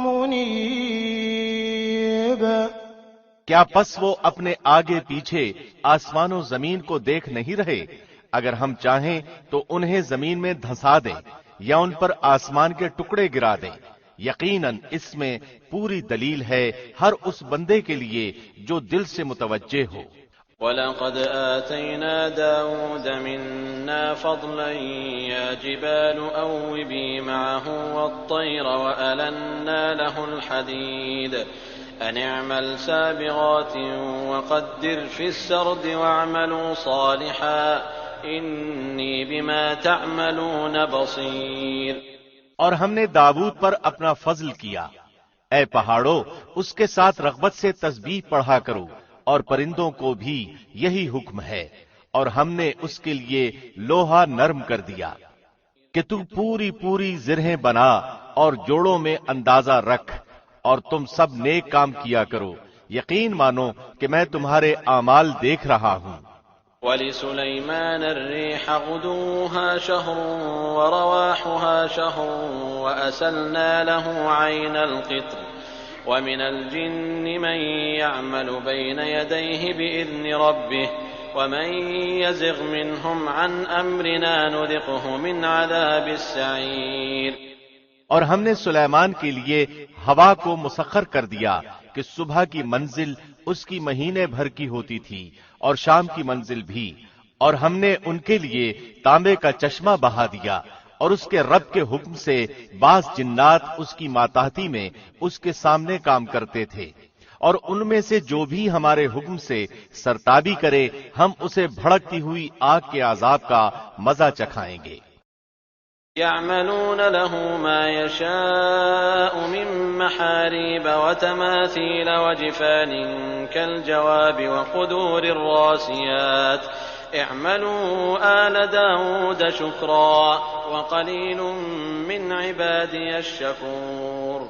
منيب۔ کیا پس وہ اپنے آگے پیچھے آسمان و زمین کو دیکھ نہیں رہے؟ اگر ہم چاہیں تو انہیں زمین میں دھنسا دیں یا ان پر آسمان کے ٹکڑے گرا دیں، یقیناً اس میں پوری دلیل ہے ہر اس بندے کے لیے جو دل سے متوجہ ہو۔ وَلَقَدْ آتَيْنَا دَاوُودَ مِنَّا فَضْلًا يَا جِبَالُ أَوِّبِي مَعَهُ وَالطَّيْرَ وَأَلَنَّا لَهُ الْحَدِيدَ أَنِ اعْمَلْ سَابِغَاتٍ وَقَدِّرْ فِي السَّرْدِ وَاعْمَلُوا صَالِحًا إِنِّي بِمَا تَعْمَلُونَ بَصِيرٌ۔ اور ہم نے داؤد پر اپنا فضل کیا، اے پہاڑوں اس کے ساتھ رغبت سے تسبیح پڑھا کرو، اور پرندوں کو بھی یہی حکم ہے، اور ہم نے اس کے لیے لوہا نرم کر دیا کہ تو پوری پوری زرہیں بنا اور جوڑوں میں اندازہ رکھ، اور تم سب نیک کام کیا کرو، یقین مانو کہ میں تمہارے اعمال دیکھ رہا ہوں۔ وَلِسُلَيْمَانَ الرِّيحَ غُدُوُّهَا شَهْرٌ وَرَوَاحُهَا شَهْرٌ وَأَسَلْنَا لَهُ عَيْنَ الْقِطْرِ وَمِنَ الْجِنِّ مَن يَعْمَلُ بَيْنَ يَدَيْهِ بِإِذْنِ رَبِّهِ وَمَن يَزِغْ مِنْهُمْ عَنْ أَمْرِنَا نُذِقْهُ مِنْ عَذَابِ السَّعِيرِ۔ اور ہم نے سلیمان کے لیے ہوا کو مسخر کر دیا کہ صبح کی منزل اس کی مہینے بھر کی ہوتی تھی اور شام کی منزل بھی، اور ہم نے ان کے لیے تانبے کا چشمہ بہا دیا، اور اس کے رب کے حکم سے بعض جنات اس کی ماتحتی میں اس کے سامنے کام کرتے تھے، اور ان میں سے جو بھی ہمارے حکم سے سرتابی کرے ہم اسے بھڑکتی ہوئی آگ کے عذاب کا مزہ چکھائیں گے۔ يعملون له ما يشاء من محاريب وتماثيل وجفان كالجواب وقدور الراسيات اعملوا آل داود شكرا وقليل من عبادي الشكور۔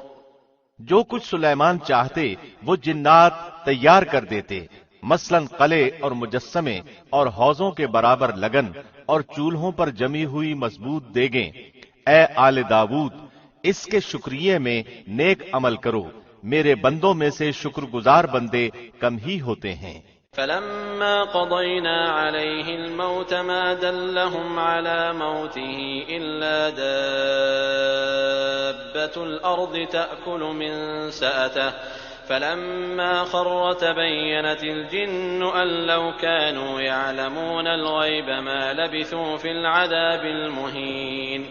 جو کچھ سلیمان چاہتے وہ جنات تیار کر دیتے، مثلاً قلعے اور مجسمے اور حوضوں کے برابر لگن اور چولہوں پر جمی ہوئی مضبوط دیگیں۔ اے آل داود، اس کے شکریے میں نیک عمل کرو، میرے بندوں میں سے شکر گزار بندے کم ہی ہوتے ہیں۔ فلما قضينا عليه الموت ما دلهم على موته إلا دابة الأرض تأكل من سأته فلما خر تبينت الجن أن لو كانوا يعلمون الغيب ما لبثوا في العذاب المهين۔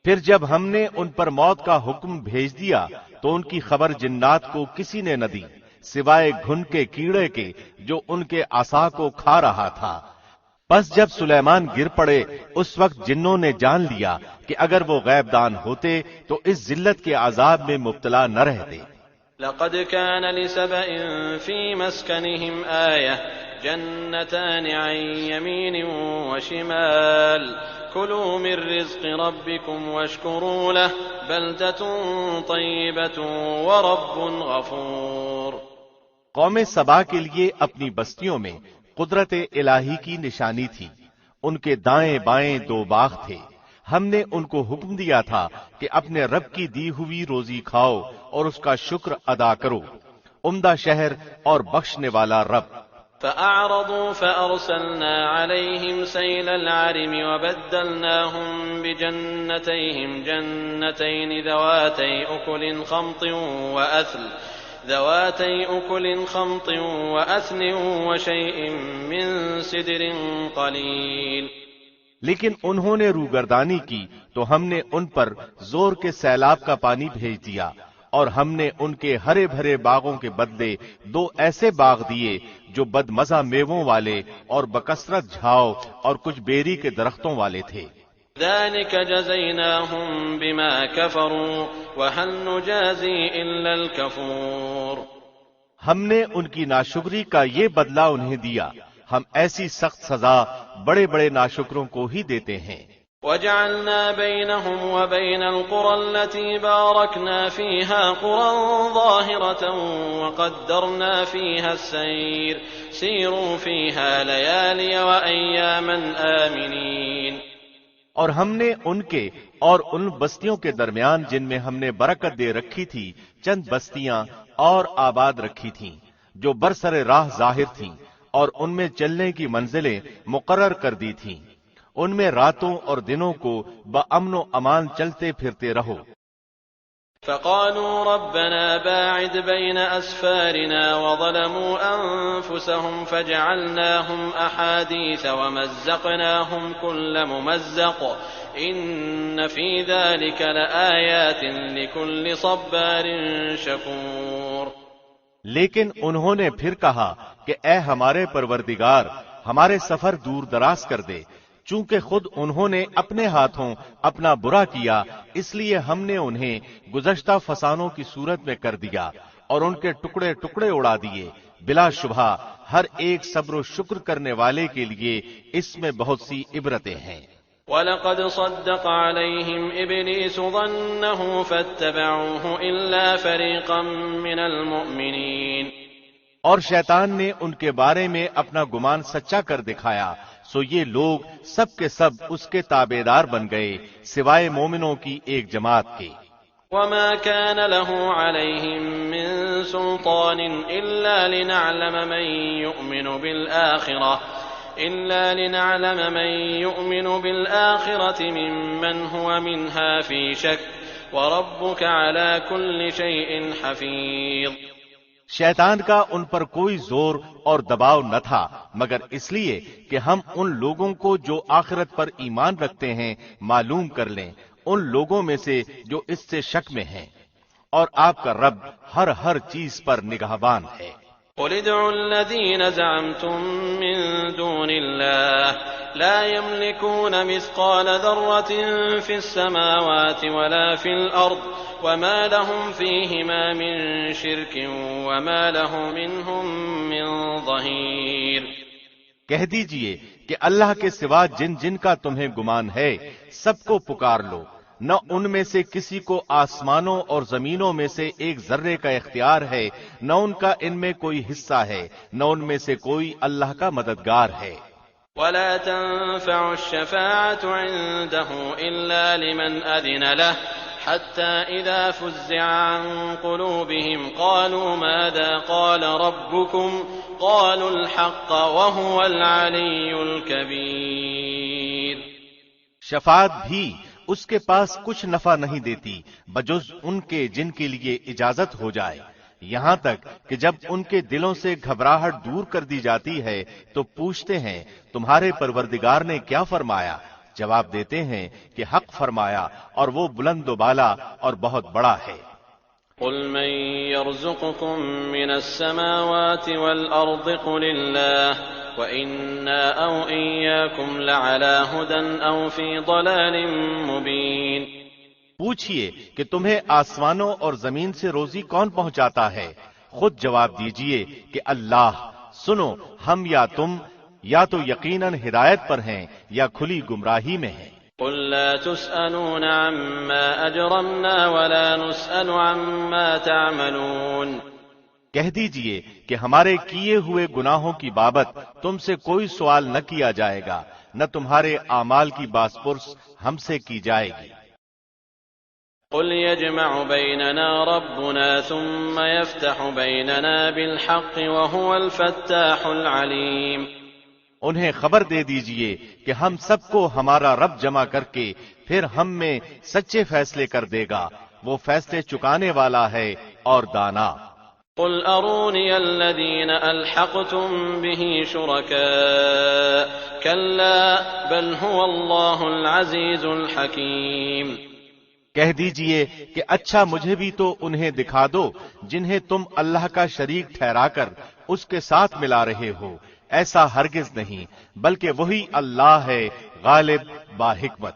پھر جب ہم نے ان پر موت کا حکم بھیج دیا تو ان کی خبر جنات کو کسی نے نہ دی سوائے گھن کے کیڑے کے جو ان کے عصا کو کھا رہا تھا۔ پس جب سلیمان گر پڑے اس وقت جنوں نے جان لیا کہ اگر وہ غیب دان ہوتے تو اس ذلت کے عذاب میں مبتلا نہ رہتے۔ لقد كان لسبأ في مسكنهم آية جنتان عن يمين وشمال كلوا من رزق ربكم واشكروا له بلدة طيبة ورب غفور۔ قوم سبا کے لیے اپنی بستیوں میں قدرت الہی کی نشانی تھی، ان کے دائیں بائیں دو باغ تھے۔ ہم نے ان کو حکم دیا تھا کہ اپنے رب کی دی ہوئی روزی کھاؤ اور اس کا شکر ادا کرو، عمدہ شہر اور بخشنے والا رب۔ فأعرضوا فأرسلنا عليهم سيل العرم وبدلناهم بجنتيهم جنتين ذواتي أكل خمط وأثل وشيء من سدر قليل۔ لیکن انہوں نے روگردانی کی تو ہم نے ان پر زور کے سیلاب کا پانی بھیج دیا اور ہم نے ان کے ہرے بھرے باغوں کے بدلے 2 ایسے باغ دیے جو بدمزہ میووں والے اور بکثرت جھاؤ اور کچھ بیری کے درختوں والے تھے۔ ذلك جزيناهم بما كفروا وهل نجازي إلا الكفور۔ ہم نے ان کی ناشکری کا یہ بدلہ انہیں دیا، ہم ایسی سخت سزا بڑے بڑے ناشکروں کو ہی دیتے ہیں۔ وجعلنا بينهم وبين القرى التي باركنا فيها قرى ظاهرة وقدرنا فيها السير سيروا فيها ليالي وأياما آمنين۔ اور ہم نے ان کے اور ان بستیوں کے درمیان جن میں ہم نے برکت دے رکھی تھی چند بستیاں اور آباد رکھی تھیں جو برسر راہ ظاہر تھیں، اور ان میں چلنے کی منزلیں مقرر کر دی تھیں، ان میں راتوں اور دنوں کو بامن و امان چلتے پھرتے رہو۔ فقالوا ربنا باعد بين أسفارنا وظلموا أنفسهم فجعلناهم أحاديث ومزقناهم كل ممزق إن في ذلك لآيات لكل صبار شكور۔ لیکن انہوں نے پھر کہا کہ اے ہمارے پروردگار، ہمارے سفر دور دراز کر دے، چونکہ خود انہوں نے اپنے ہاتھوں اپنا برا کیا، اس لیے ہم نے انہیں گزشتہ فسانوں کی صورت میں کر دیا اور ان کے ٹکڑے ٹکڑے اڑا دیے۔ بلا شبہ ہر ایک صبر و شکر کرنے والے کے لیے اس میں بہت سی عبرتیں ہیں۔ وَلَقَدْ صَدَّقَ عَلَيْهِمْ إِبْلِيسُ ظَنَّهُ فَاتَّبَعُوهُ إِلَّا فَرِيقًا مِّنَ الْمُؤْمِنِينَ۔ اور شیطان نے ان کے بارے میں اپنا گمان سچا کر دکھایا، سو یہ لوگ سب کے سب اس کے تابعدار بن گئے سوائے مومنوں کی ایک جماعت کے۔ وَمَا كَانَ لَهُ عَلَيْهِم مِّن سُلْطَانٍ إِلَّا لِنَعْلَمَ مَن يُؤْمِنُ بِالْآخِرَةِ مِمَّنْ هُوَ مِنْهَا فِي شَكٍّ وَرَبُّكَ عَلَى كُلِّ شَيْءٍ حَفِيظٌ۔ شیطان کا ان پر کوئی زور اور دباؤ نہ تھا مگر اس لیے کہ ہم ان لوگوں کو جو آخرت پر ایمان رکھتے ہیں معلوم کر لیں، ان لوگوں میں سے جو اس سے شک میں ہیں، اور آپ کا رب ہر چیز پر نگہبان ہے۔ قُلِ ادْعُوا الَّذِينَ زَعَمْتُم مِّن دُونِ اللَّهِ لَا يَمْلِكُونَ مِثْقَالَ ذَرَّةٍ فِي السَّمَاوَاتِ وَلَا فِي الْأَرْضِ وَمَا لَهُمْ فِيهِمَا مِن شِرْكٍ وَمَا لَهُ مِنْهُم مِّن ظَهِيرٍ۔ کہہ دیجئے کہ اللہ کے سوا جن جن کا تمہیں گمان ہے سب کو پکار لو، نہ ان میں سے کسی کو آسمانوں اور زمینوں میں سے ایک ذرے کا اختیار ہے، نہ ان کا ان میں کوئی حصہ ہے، نہ ان میں سے کوئی اللہ کا مددگار ہے۔ وَلَا تَنفَعُ الشَّفَاعَةُ عِندَهُ إِلَّا لِمَنْ أَذِنَ لَهُ حَتَّى إِذَا فُزِّعَ عَن قُلُوبِهِمْ قَالُوا مَاذَا قَالَ رَبُّكُمْ قَالُوا الْحَقَّ وَهُوَ الْعَلِيُّ الْكَبِيرُ۔ شفاعت بھی اس کے پاس کچھ نفع نہیں دیتی بجز ان کے جن کے لیے اجازت ہو جائے، یہاں تک کہ جب ان کے دلوں سے گھبراہٹ دور کر دی جاتی ہے تو پوچھتے ہیں تمہارے پروردگار نے کیا فرمایا؟ جواب دیتے ہیں کہ حق فرمایا اور وہ بلند و بالا اور بہت بڑا ہے۔ قُلْ مَن يَرْزُقُكُم مِّنَ السَّمَاوَاتِ وَالْأَرْضِ قُلِ اللَّهُ وَإِنَّا أَوْ إِيَّاكُمْ لَعَلَىٰ هُدًى أَوْ فِي ضَلَالٍ مُّبِينٍ۔ پوچھئے کہ تمہیں آسمانوں اور زمین سے روزی کون پہنچاتا ہے؟ خود جواب دیجئے کہ اللہ۔ سنو، ہم یا تم یا تو یقیناً ہدایت پر ہیں یا کھلی گمراہی میں ہیں۔ قُل لَّا تُسْأَلُونَ عَمَّا أَجْرَمْنَا وَلَا نُسْأَلُ عَمَّا تَعْمَلُونَ۔ کہہ دیجئے کہ ہمارے کیے ہوئے گناہوں کی بابت تم سے کوئی سوال نہ کیا جائے گا، نہ تمہارے اعمال کی باز پرس ہم سے کی جائے گی۔ قُلْ يَجْمَعُ بَيْنَنَا رَبُّنَا ثُمَّ يَفْتَحُ بَيْنَنَا بِالْحَقِّ وَهُوَ الْفَتَّاحُ الْعَلِيمُ۔ انہیں خبر دے دیجئے کہ ہم سب کو ہمارا رب جمع کر کے پھر ہم میں سچے فیصلے کر دے گا، وہ فیصلے چکانے والا ہے اور دانا۔ قُلْ أَرُونِيَ الَّذِينَ أَلْحَقْتُم بِهِ شُرَكَاءَ كَلَّا بَلْ هُوَ اللَّهُ الْعَزِيزُ الْحَكِيمُ۔ کہہ دیجئے کہ اچھا مجھے بھی تو انہیں دکھا دو جنہیں تم اللہ کا شریک ٹھہرا کر اس کے ساتھ ملا رہے ہو، ایسا ہرگز نہیں، بلکہ وہی اللہ ہے غالب با حکمت۔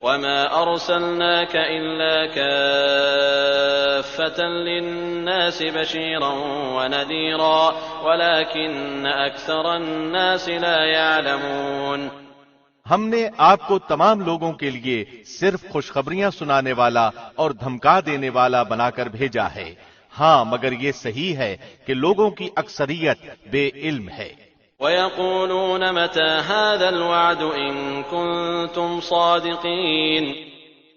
وما أرسلناك إلا كافة للناس بشيرا ونذيرا ولكن أكثر الناس لا يعلمون۔ ہم نے آپ کو تمام لوگوں کے لیے صرف خوشخبریاں سنانے والا اور دھمکا دینے والا بنا کر بھیجا ہے، ہاں مگر یہ صحیح ہے کہ لوگوں کی اکثریت بے علم ہے۔ وَيَقُولُونَ مَتَى هَذَا الْوَعْدُ إِن كُنتُمْ صَادِقِينَ۔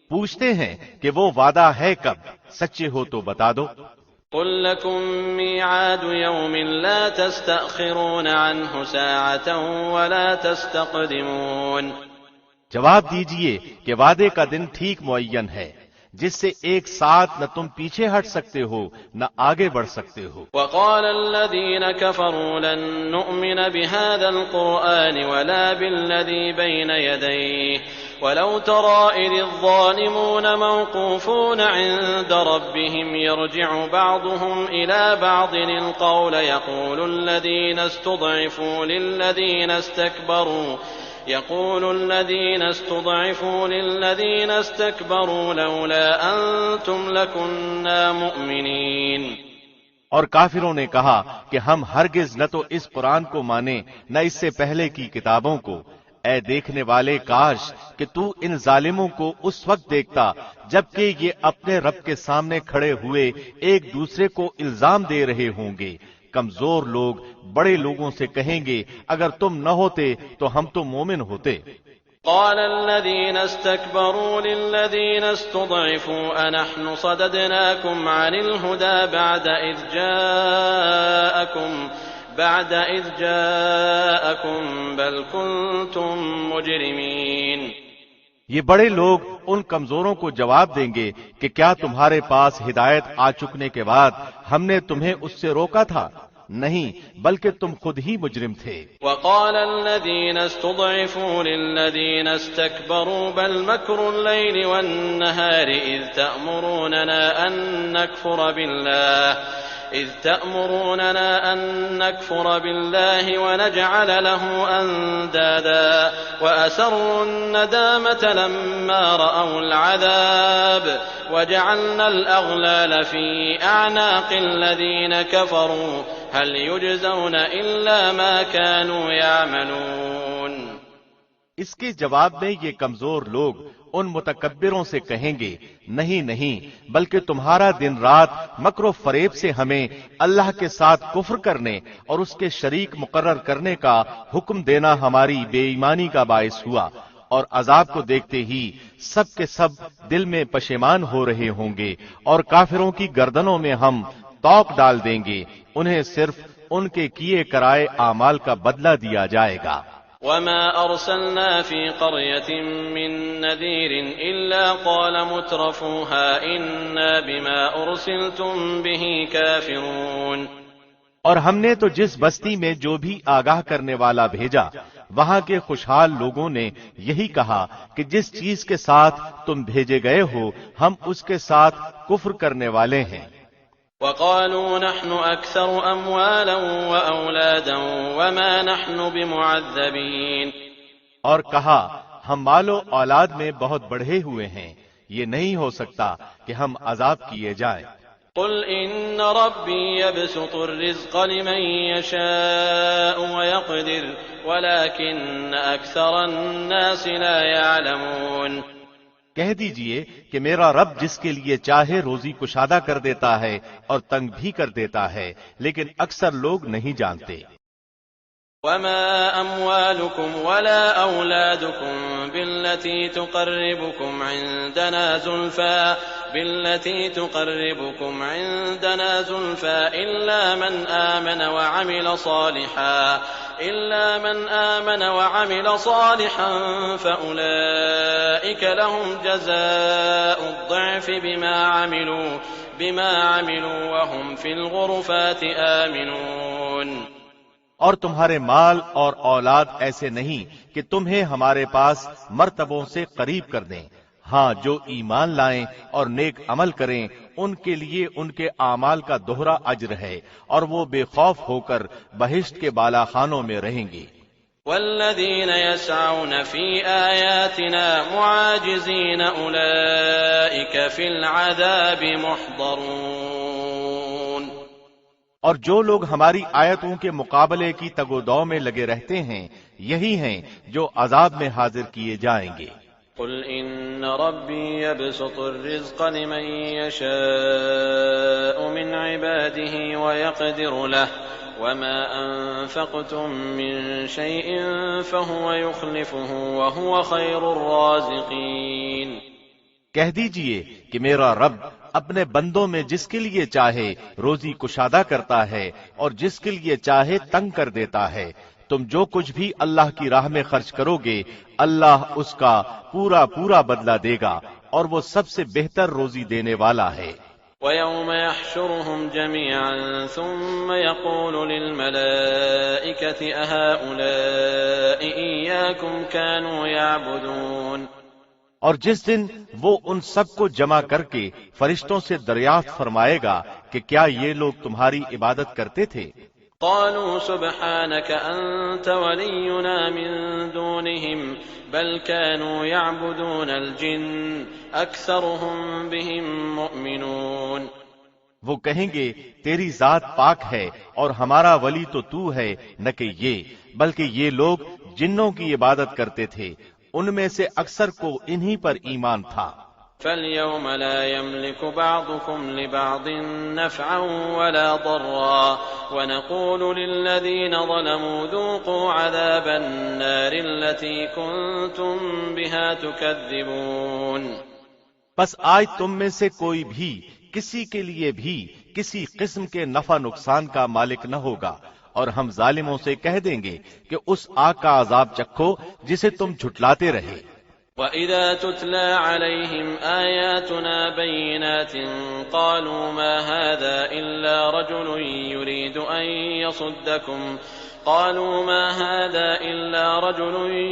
پوچھتے ہیں کہ وہ وعدہ ہے کب، سچے ہو تو بتا دو۔ قُل لَّكُم مِّيعَادُ يَوْمٍ لَّا تَسْتَأْخِرُونَ عَنْهُ سَاعَةً وَلَا تَسْتَقْدِمُونَ۔ جواب دیجئے کہ وعدے کا دن ٹھیک معین ہے جس سے ایک ساتھ نہ تم پیچھے ہٹ سکتے ہو نہ آگے بڑھ سکتے ہو۔ وقال الذين كفروا لن نؤمن بهذا القرآن ولا بالذي بين يديه ولو ترى إذ الظالمون موقوفون عند ربهم يرجع بعضهم إلى بعض القول يقول الذين استضعفوا للذين استكبروا لولا أنتم لكنا مؤمنين۔ اور کافروں نے کہا کہ ہم ہرگز نہ تو اس قرآن کو مانیں نہ اس سے پہلے کی کتابوں کو۔ اے دیکھنے والے، کاش کہ تو ان ظالموں کو اس وقت دیکھتا جبکہ یہ اپنے رب کے سامنے کھڑے ہوئے ایک دوسرے کو الزام دے رہے ہوں گے۔ کمزور لوگ بڑے لوگوں سے کہیں گے اگر تم نہ ہوتے تو ہم تو مومن ہوتے۔ قال الذين استكبروا للذين استضعفوا أنحن صددناكم عن الهدى بعد إذ جاءكم بل كنتم مجرمين۔ یہ بڑے لوگ ان کمزوروں کو جواب دیں گے کہ کیا تمہارے پاس ہدایت آ چکنے کے بعد ہم نے تمہیں اس سے روکا تھا؟ نہیں، بلکہ تم خود ہی مجرم تھے۔ وقال الذين استضعفوا للذين استكبروا بل مكر الليل والنهار إذ تأمروننا أن نكفر بالله ونجعل له أندادا وأسروا الندامة لما رأوا العذاب وجعلنا الأغلال في أعناق الذين كفروا هل يجزون إلا ما كانوا يعملون۔ اس کے جواب میں یہ کمزور لوگ ان متکبروں سے کہیں گے، نہیں نہیں، بلکہ تمہارا دن رات مکر و فریب سے ہمیں اللہ کے ساتھ کفر کرنے اور اس کے شریک مقرر کرنے کا حکم دینا ہماری بے ایمانی کا باعث ہوا، اور عذاب کو دیکھتے ہی سب کے سب دل میں پشیمان ہو رہے ہوں گے، اور کافروں کی گردنوں میں ہم توق ڈال دیں گے، انہیں صرف ان کے کیے کرائے اعمال کا بدلہ دیا جائے گا۔ وما أرسلنا في قرية من نذير إلا قال مترفوها إنا بما أرسلتم به كافرون۔ اور ہم نے تو جس بستی میں جو بھی آگاہ کرنے والا بھیجا وہاں کے خوشحال لوگوں نے یہی کہا کہ جس چیز کے ساتھ تم بھیجے گئے ہو ہم اس کے ساتھ کفر کرنے والے ہیں۔ وقالوا نحن أكثر أموالا وأولادا وما نحن بمعذبين۔ اور کہا ہم مال و اولاد میں بہت بڑھے ہوئے ہیں، یہ نہیں ہو سکتا کہ ہم عذاب کیے جائیں۔ قل إن ربي يبسط الرزق لمن يشاء ويقدر ولكن أكثر الناس لا يعلمون۔ کہہ دیجئے کہ میرا رب جس کے لیے چاہے روزی کشادہ کر دیتا ہے اور تنگ بھی کر دیتا ہے، لیکن اکثر لوگ نہیں جانتے۔ وما أموالكم ولا أولادكم بالتي تقربكم عندنا زلفى إلا من آمن وعمل صالحا فأولئك لهم جزاء الضعف بما عملوا وهم في الغرفات آمنون۔ اور تمہارے مال اور اولاد ایسے نہیں کہ تمہیں ہمارے پاس مرتبوں سے قریب کر دیں، ہاں جو ایمان لائیں اور نیک عمل کریں ان کے لیے ان کے اعمال کا دوہرا اجر ہے اور وہ بے خوف ہو کر بہشت کے بالا خانوں میں رہیں گے۔ والذين يسعون في آياتنا معاجزين أولئك في العذاب محضرون۔ اور جو لوگ ہماری آیتوں کے مقابلے کی تگ و دو میں لگے رہتے ہیں یہی ہیں جو عذاب میں حاضر کیے جائیں گے۔ قل إن ربي يبسط الرزق لمن يشاء من عباده ويقدر له وما أنفقتم من شيء فهو يخلفه وهو خير الرازقين۔ کہہ دیجئے کہ میرا رب اپنے بندوں میں جس کے لیے چاہے روزی کشادہ کرتا ہے اور جس کے لیے چاہے تنگ کر دیتا ہے۔ تم جو کچھ بھی اللہ کی راہ میں خرچ کرو گے اللہ اس کا پورا پورا بدلہ دے گا اور وہ سب سے بہتر روزی دینے والا ہے۔ وَيَوْمَ يَحْشُرُهُمْ جَمِيعًا ثُمَّ يَقُولُ لِلْمَلَائِكَةِ أَهَؤُلَاءِ إِيَّاكُمْ كَانُوا يَعْبُدُونَ۔ اور جس دن وہ ان سب کو جمع کر کے فرشتوں سے دریافت فرمائے گا کہ کیا یہ لوگ تمہاری عبادت کرتے تھے؟ قالوا سبحانك أنت ولينا من دونهم بل كانوا يعبدون الجن أكثرهم بهم مؤمنون۔ وہ کہیں گے تیری ذات پاک ہے اور ہمارا ولی تو تو ہے نہ کہ یہ، بلکہ یہ لوگ جنوں کی عبادت کرتے تھے، ان میں سے اکثر کو انہی پر ایمان تھا۔ فَالْيَوْمَ لَا يَمْلِكُ بَعْضُكُمْ لِبَعْضٍ نَفْعًا وَلَا ضَرًّا وَنَقُولُ لِلَّذِينَ ظَلَمُوا ذُوقُوا عَذَابَ النَّارِ الَّتِي كُنتُم بِهَا تُكَذِّبُونَ۔ بس آج تم میں سے کوئی بھی کسی کے لیے بھی کسی قسم کے نفع نقصان کا مالک نہ ہوگا، اور ہم ظالموں سے کہہ دیں گے کہ اس آگ کا عذاب چکھو جسے تم جھٹلاتے رہے۔ وَإِذَا تُتْلَى عَلَيْهِمْ آيَاتُنَا بَيِّنَاتٍ قَالُوا مَا هَذَا إِلَّا رَجُلٌ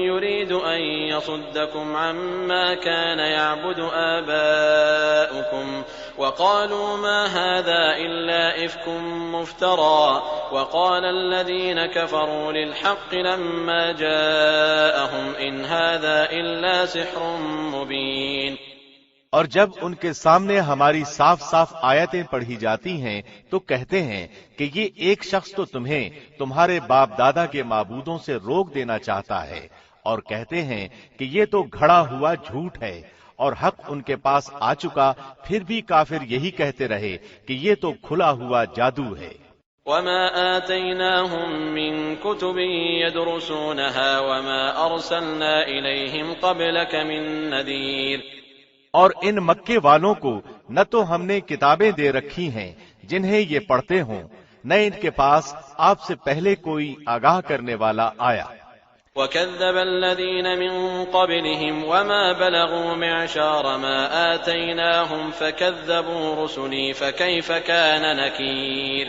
يُرِيدُ أَن يَصُدَّكُمْ عَمَّا كَانَ يَعْبُدُ آبَاؤُكُمْ وَقَالُوا مَا هَذَا إِلَّا إِفْكٌ مُفْتَرًى وَقَالَ الَّذِينَ كَفَرُوا لِلْحَقِّ لَمَّا جَاءَهُمْ إِنْ هَذَا إِلَّا سِحْرٌ مُبِينٌ۔ اور جب ان کے سامنے ہماری صاف صاف آیتیں پڑھی جاتی ہیں تو کہتے ہیں کہ یہ ایک شخص تو تمہیں تمہارے باپ دادا کے معبودوں سے روک دینا چاہتا ہے، اور کہتے ہیں کہ یہ تو گھڑا ہوا جھوٹ ہے، اور حق ان کے پاس آ چکا پھر بھی کافر یہی کہتے رہے کہ یہ تو کھلا ہوا جادو ہے۔ وَمَا آتَيْنَاهُم مِّن كُتُبٍ يَدْرُسُونَهَا وَمَا أَرْسَلْنَا إِلَيْهِمْ قَبْلَكَ مِن نَّذِيرٍ۔ اور ان مکے والوں کو نہ تو ہم نے کتابیں دے رکھی ہیں جنہیں یہ پڑھتے ہوں، نہ ان کے پاس آپ سے پہلے کوئی آگاہ کرنے والا آیا۔ وَكَذَّبَ الَّذِينَ مِن قَبْلِهِمْ وَمَا بَلَغُوا مِعْشَارَ مَا آتَيْنَاهُمْ فَكَذَّبُوا رُسُلِي فَكَيْفَ كَانَ نَكِيرِ۔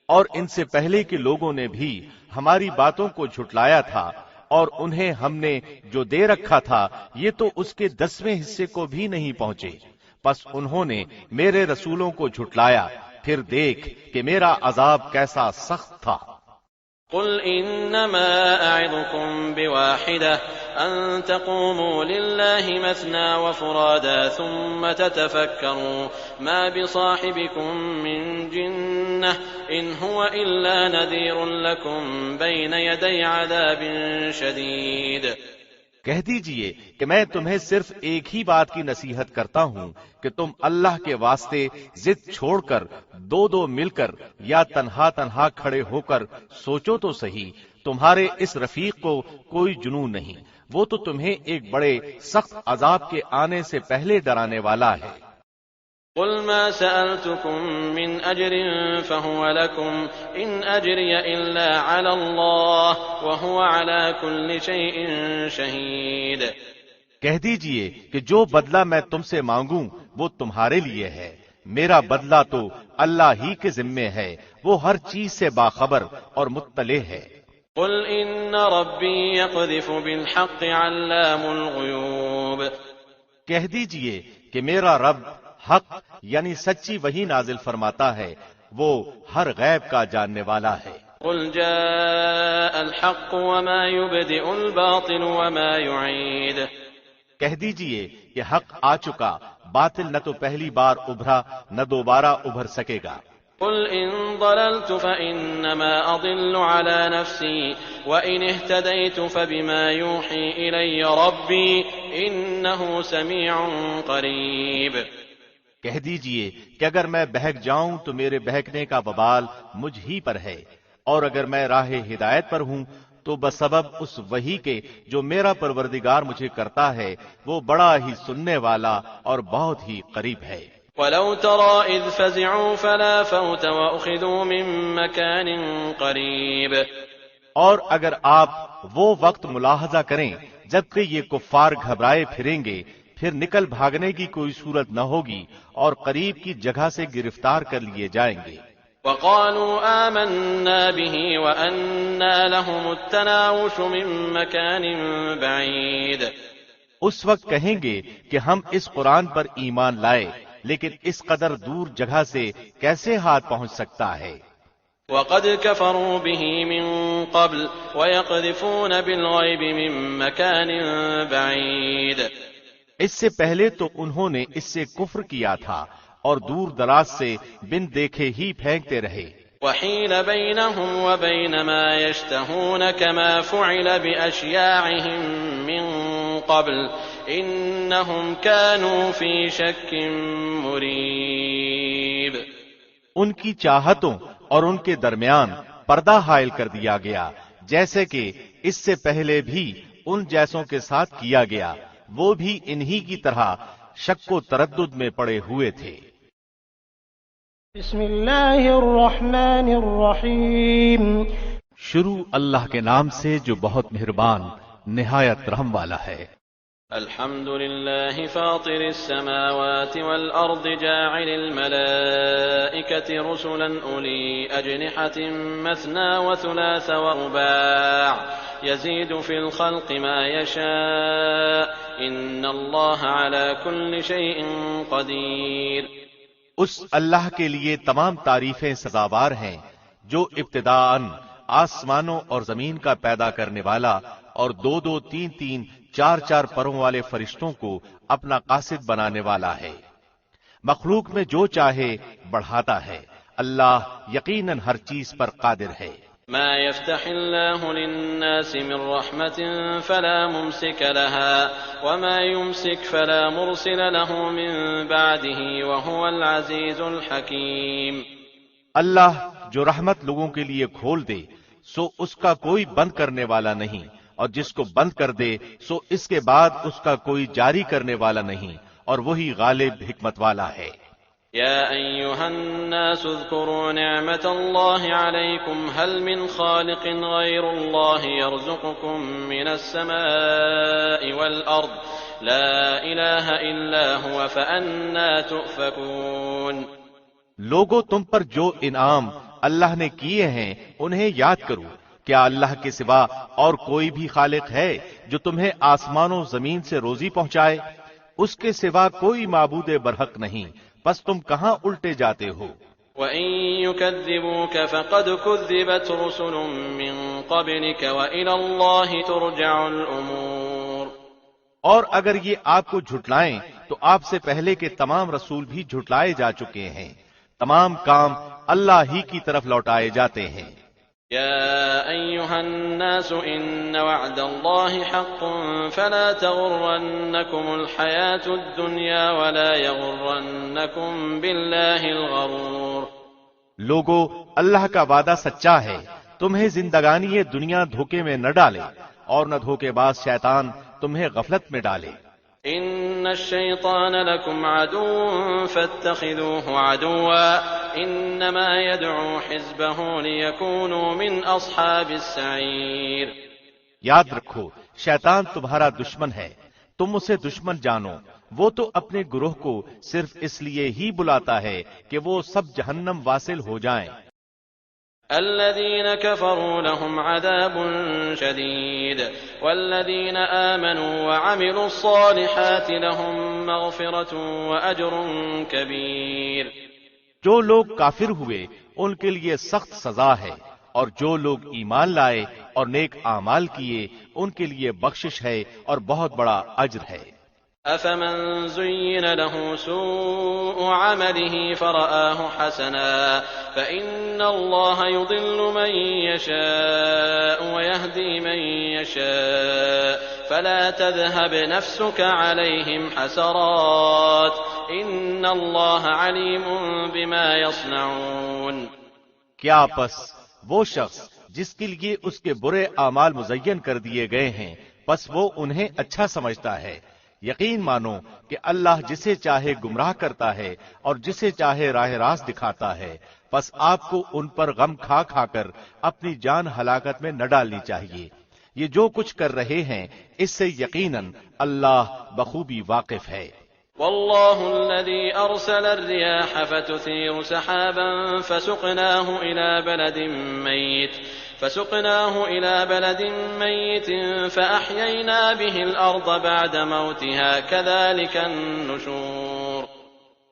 اور ان سے پہلے کے لوگوں نے بھی ہماری باتوں کو جھٹلایا تھا، اور انہیں ہم نے جو دے رکھا تھا یہ تو اس کے 10ویں حصے کو بھی نہیں پہنچے، پس انہوں نے میرے رسولوں کو جھٹلایا، پھر دیکھ کہ میرا عذاب کیسا سخت تھا۔ قل انما اعظكم بواحدة ان تقوموا لله مثنى وفرادا ثم تتفكروا ما بصاحبكم من جنة ان هو الا نذير لكم بين يدي عذاب شديد۔ کہہ دیجئے کہ میں تمہیں صرف ایک ہی بات کی نصیحت کرتا ہوں کہ تم اللہ کے واسطے ضد چھوڑ کر دو دو مل کر یا تنہا تنہا کھڑے ہو کر سوچو تو صحیح، تمہارے اس رفیق کو کوئی جنون نہیں، وہ تو تمہیں ایک بڑے سخت عذاب کے آنے سے پہلے ڈرانے والا ہے۔ قل ما سألتكم من أجر فهو لكم إن أجري إلا على الله وهو على كل شيء شهيد۔ کہہ دیجئے کہ جو بدلہ میں تم سے مانگوں وہ تمہارے لیے ہے، میرا بدلہ تو اللہ ہی کے ذمے ہے، وہ ہر چیز سے باخبر اور مطلع ہے۔ قل إن ربي يقذف بالحق علام الغيوب۔ کہہ دیجئے کہ میرا رب حق یعنی سچی وحی نازل فرماتا ہے، وہ ہر غیب کا جاننے والا ہے۔ قل جاء الحق وما يبدئ الباطل وما يعيد۔ کہہ دیجئے کہ حق آ چکا، باطل نہ تو پہلی بار ابھرا نہ دوبارہ ابھر سکے گا۔ قل إن ضللت فإنما أضل على نفسي وإن اهتديت فبما يوحي إلي ربي إنه سميع قريب۔ کہہ دیجئے کہ اگر میں بہک جاؤں تو میرے بہکنے کا وبال مجھ ہی پر ہے، اور اگر میں راہ ہدایت پر ہوں تو بسبب اس وحی کے جو میرا پروردگار مجھے کرتا ہے، وہ بڑا ہی سننے والا اور بہت ہی قریب ہے۔ وَلَوْ تَرَىٰ إِذْ فَزِعُوا فَلَا فَوْتَ وَأُخِذُوا مِن مَّكَانٍ قَرِيبٍ۔ اور اگر آپ وہ وقت ملاحظہ کریں جبکہ یہ کفار گھبرائے پھریں گے، پھر نکل بھاگنے کی کوئی صورت نہ ہوگی اور قریب کی جگہ سے گرفتار کر لیے جائیں گے۔ وَقَالُوا آمَنَّا بِهِ وَأَنَّىٰ لَهُمُ التَّنَاوُشُ مِن مَّكَانٍ بَعِيدٍ۔ اس وقت کہیں گے کہ ہم اس قرآن پر ایمان لائے، لیکن اس قدر دور جگہ سے کیسے ہاتھ پہنچ سکتا ہے؟ وَقَدْ كَفَرُوا بِهِ مِن قَبْلُ وَيَقْذِفُونَ بِالْغَيْبِ مِن مَّكَانٍ بَعِيدٍ۔ اس سے پہلے تو انہوں نے اس سے کفر کیا تھا اور دور دراز سے بن دیکھے ہی پھینکتے رہے۔ وَحِيلَ بَيْنَهُمْ وَبَيْنَ مَا يَشْتَهُونَ كَمَا فُعِلَ بِأَشْيَاعِهِم مِّن قَبْلُ إِنَّهُمْ كَانُوا فِي شَكٍّ مُّرِيبٍ۔ ان کی چاہتوں اور ان کے درمیان پردہ حائل کر دیا گیا، جیسے کہ اس سے پہلے بھی ان جیسوں کے ساتھ کیا گیا، وہ بھی انہی کی طرح شک و تردد میں پڑے ہوئے تھے۔ بسم اللہ الرحمن الرحیم۔ شروع اللہ کے نام سے جو بہت مہربان نہایت رحم والا ہے۔ الحمد لله فاطر السماوات والأرض جاعل الملائكة رسلا أولي أجنحة مثنى وثلاث ورباع يزيد في الخلق ما يشاء إن الله على كل شيء قدير۔ اس اللہ کے لیے تمام تعریفیں سزاوار ہیں جو ابتداءً آسمانوں اور زمین کا پیدا کرنے والا اور دو دو تین تین چار چار پروں والے فرشتوں کو اپنا قاصد بنانے والا ہے۔ مخلوق میں جو چاہے بڑھاتا ہے، اللہ یقیناً ہر چیز پر قادر ہے۔ ما يفتح الله للناس من رحمة فلا ممسك لها وما يمسك فلا مرسل له من بعده وهو العزيز الحكيم۔ اللہ جو رحمت لوگوں کے لیے کھول دے سو اس کا کوئی بند کرنے والا نہیں، اور جس کو بند کر دے سو اس کے بعد اس کا کوئی جاری کرنے والا نہیں، اور وہی غالب حکمت والا ہے۔ يا أيها الناس اذكروا نعمة الله عليكم هل من خالق غير الله يرزقكم من السماء والأرض لا إله إلا هو فأنا تؤفكون۔ لوگوں تم پر جو انعام اللہ نے کیے ہیں انہیں یاد کرو۔ کیا اللہ کے سوا اور کوئی بھی خالق ہے جو تمہیں آسمانوں زمین سے روزی پہنچائے؟ اس کے سوا کوئی معبود برحق نہیں، پس تم کہاں الٹے جاتے ہو؟ وَإِن يُكَذِّبُوكَ فَقَدْ كُذِّبَتْ رُسُلٌ مِّن قَبْلِكَ وَإِلَى اللَّهِ تُرْجَعُ الْأُمُورُ۔ اور اگر یہ آپ کو جھٹلائیں تو آپ سے پہلے کے تمام رسول بھی جھٹلائے جا چکے ہیں، تمام کام اللہ ہی کی طرف لوٹائے جاتے ہیں۔ يا أيها الناس إن وعد الله حق فلا تغرنكم الحياة الدنيا ولا يغرنكم بالله الغرور۔ لوگو اللہ کا وعدہ سچا ہے، تمہیں زندگانی یہ دنیا دھوکے میں نہ ڈالے اور نہ دھوکے باز شیطان تمہیں غفلت میں ڈالے۔ إن الشيطان لكم عدو فاتخذوه عدوا إنما يدعو حزبه ليكونوا من أصحاب السعير۔ یاد رکھو شیطان تمہارا دشمن ہے، تم اسے دشمن جانو، وہ تو اپنے گروہ کو صرف اس لیے ہی بلاتا ہے کہ وہ سب جہنم واصل ہو جائیں۔ الذين كفروا لهم عذاب شديد والذين آمنوا وعملوا الصالحات لهم مغفرة وأجر كبير۔ جو لوگ کافر ہوئے ان کے لیے سخت سزا ہے، اور جو لوگ ایمان لائے اور نیک اعمال کیے ان کے لیے بخشش ہے اور بہت بڑا اجر ہے۔ أفمن زين له سوء عمله فرآه حسنا فإن الله يضل من يشاء ويهدي من يشاء فلا تذهب نفسك عليهم حسرات إن الله عليم بما يصنعون۔ کیا پس وہ شخص جس کے لیے اس کے برے اعمال مزین کر دیے گئے ہیں پس وہ انہیں اچھا سمجھتا ہے؟ یقین مانو کہ اللہ جسے چاہے گمراہ کرتا ہے اور جسے چاہے راہ راست دکھاتا ہے، پس آپ کو ان پر غم کھا کھا کر اپنی جان ہلاکت میں نہ ڈالنی چاہیے۔ یہ جو کچھ کر رہے ہیں اس سے یقیناً اللہ بخوبی واقف ہے۔ والله الذي أرسل الرياح فتثير سحابا فسقناه إلى بلد ميت فأحيينا به الأرض بعد موتها كذلك النشور۔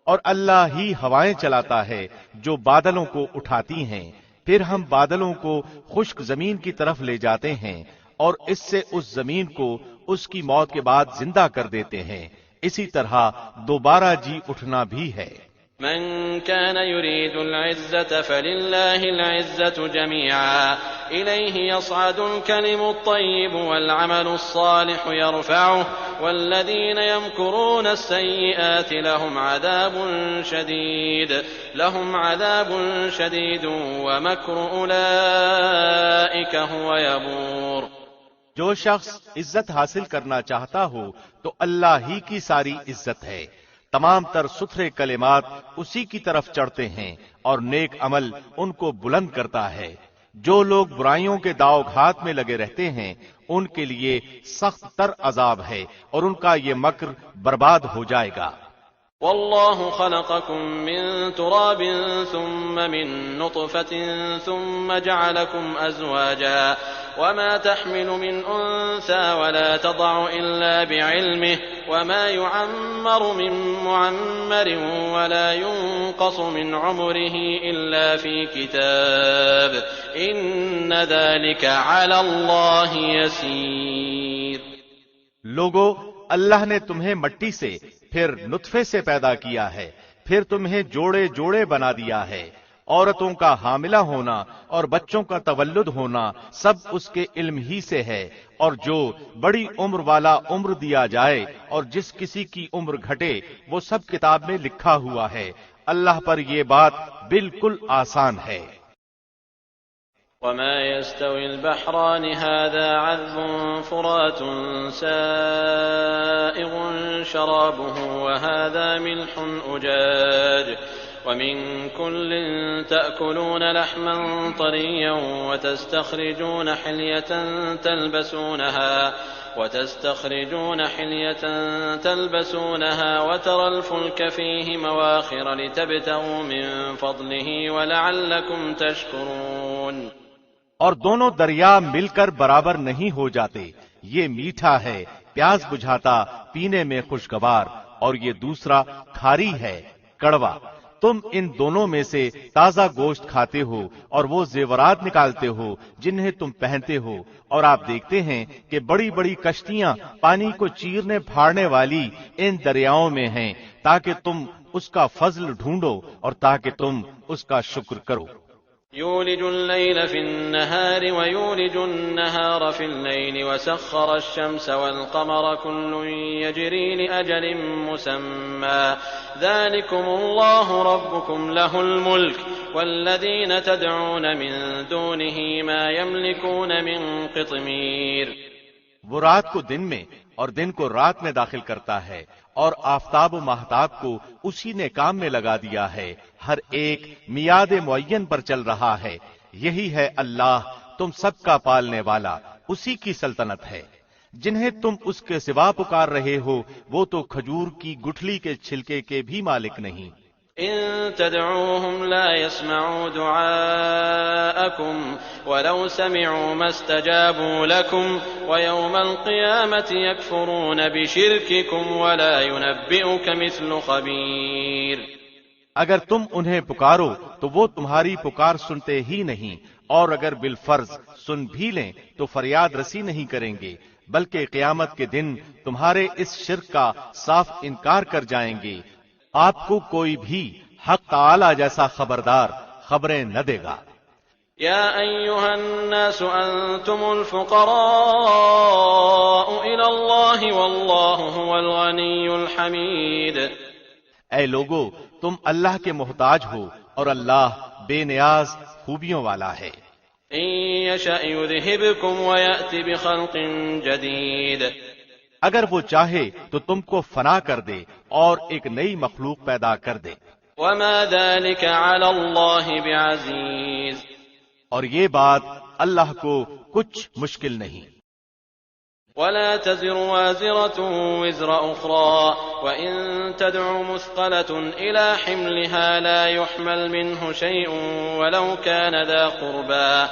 اور اللہ ہی ہوائیں چلاتا ہے جو بادلوں کو اٹھاتی ہیں، پھر ہم بادلوں کو خشک زمین کی طرف لے جاتے ہیں اور اس سے اس زمین کو اس کی موت کے بعد زندہ کر دیتے ہیں، اسی طرح دوبارہ جی اٹھنا بھی ہے۔ من كان يريد العزة فلله العزة جميعا إليه يصعد الكلم الطيب والعمل الصالح يرفعه والذين يمكرون السيئات لهم عذاب شديد ومكر أولئك هو يبور۔ جو شخص عزت حاصل کرنا چاہتا ہو تو اللہ ہی کی ساری عزت ہے، تمام تر ستھرے کلمات اسی کی طرف چڑھتے ہیں اور نیک عمل ان کو بلند کرتا ہے۔ جو لوگ برائیوں کے داؤ گھات میں لگے رہتے ہیں ان کے لیے سخت تر عذاب ہے اور ان کا یہ مکر برباد ہو جائے گا۔ والله خلقكم من تراب ثم من نطفة ثم جعلكم أزواجا وما تحمل من أنثى ولا تضع إلا بعلمه وما يعمر من معمر ولا ينقص من عمره إلا في كتاب إن ذلك على الله يسير۔ لوگو، اللہ نے تمہیں مٹی سے پھر نطفے سے پیدا کیا ہے، پھر تمہیں جوڑے جوڑے بنا دیا ہے۔ عورتوں کا حاملہ ہونا اور بچوں کا تولد ہونا سب اس کے علم ہی سے ہے، اور جو بڑی عمر والا عمر دیا جائے اور جس کسی کی عمر گھٹے وہ سب کتاب میں لکھا ہوا ہے۔ اللہ پر یہ بات بالکل آسان ہے۔ وما يستوي البحران هذا عذب فرات سائغ شرابه وهذا ملح أجاج ومن كل تأكلون لحما طريا وتستخرجون حلية تلبسونها وترى الفلك فيه مواخر لتبتغوا من فضله ولعلكم تشكرون۔ اور دونوں دریا مل کر برابر نہیں ہو جاتے، یہ میٹھا ہے، پیاس بجھاتا، پینے میں خوشگوار، اور یہ دوسرا کھاری ہے، کڑوا۔ تم ان دونوں میں سے تازہ گوشت کھاتے ہو اور وہ زیورات نکالتے ہو جنہیں تم پہنتے ہو، اور آپ دیکھتے ہیں کہ بڑی بڑی کشتیاں پانی کو چیرنے پھاڑنے والی ان دریاؤں میں ہیں تاکہ تم اس کا فضل ڈھونڈو اور تاکہ تم اس کا شکر کرو۔ يولج الليل في النهار ويولج النهار في الليل وسخر الشمس والقمر كل يجري لأجل مسمى ذلكم الله ربكم له الملك والذين تدعون من دونه ما يملكون من قطمير۔ وہ رات کو دن میں اور دن کو رات میں داخل کرتا ہے اور آفتاب و ماہتاب کو اسی نے کام میں لگا دیا ہے، ہر ایک میعاد معین پر چل رہا ہے۔ یہی ہے اللہ تم سب کا پالنے والا، اسی کی سلطنت ہے۔ جنہیں تم اس کے سوا پکار رہے ہو وہ تو کھجور کی گٹھلی کے چھلکے کے بھی مالک نہیں۔ إن تدعوهم لا يسمعوا دعاءكم ولو سمعوا ما استجابوا لكم ويوم القيامة يكفرون بشرككم ولا ينبئك مثل خبير. اگر تم انہیں پکارو تو وہ تمہاری پکار سنتے ہی نہیں، اور اگر بالفرض سن بھی لیں تو فریاد رسی نہیں کریں گے، بلکہ قیامت کے دن تمہارے اس شرک کا صاف انکار کر جائیں گے. آپ کو کوئی بھی حق تعالی جیسا خبردار خبریں نہ دے گا. يا أيها الناس أنتم الفقراء إلى الله والله هو الغني الحميد. اے لوگو، تم اللہ کے محتاج ہو اور اللہ بے نیاز خوبیوں والا ہے. إن يشأ يذهبكم ويأتي بخلق جديد. اگر وہ چاہے تو تم کو فنا کر دے اور ایک نئی مخلوق پیدا کر دے. وما ذلك على الله بعزيز. اور یہ بات اللہ کو کچھ مشکل نہیں. ولا تزر وازرة وزر أخرى وإن تدع مثقلة إلى حملها لا يحمل منه شيء ولو كان ذا قربى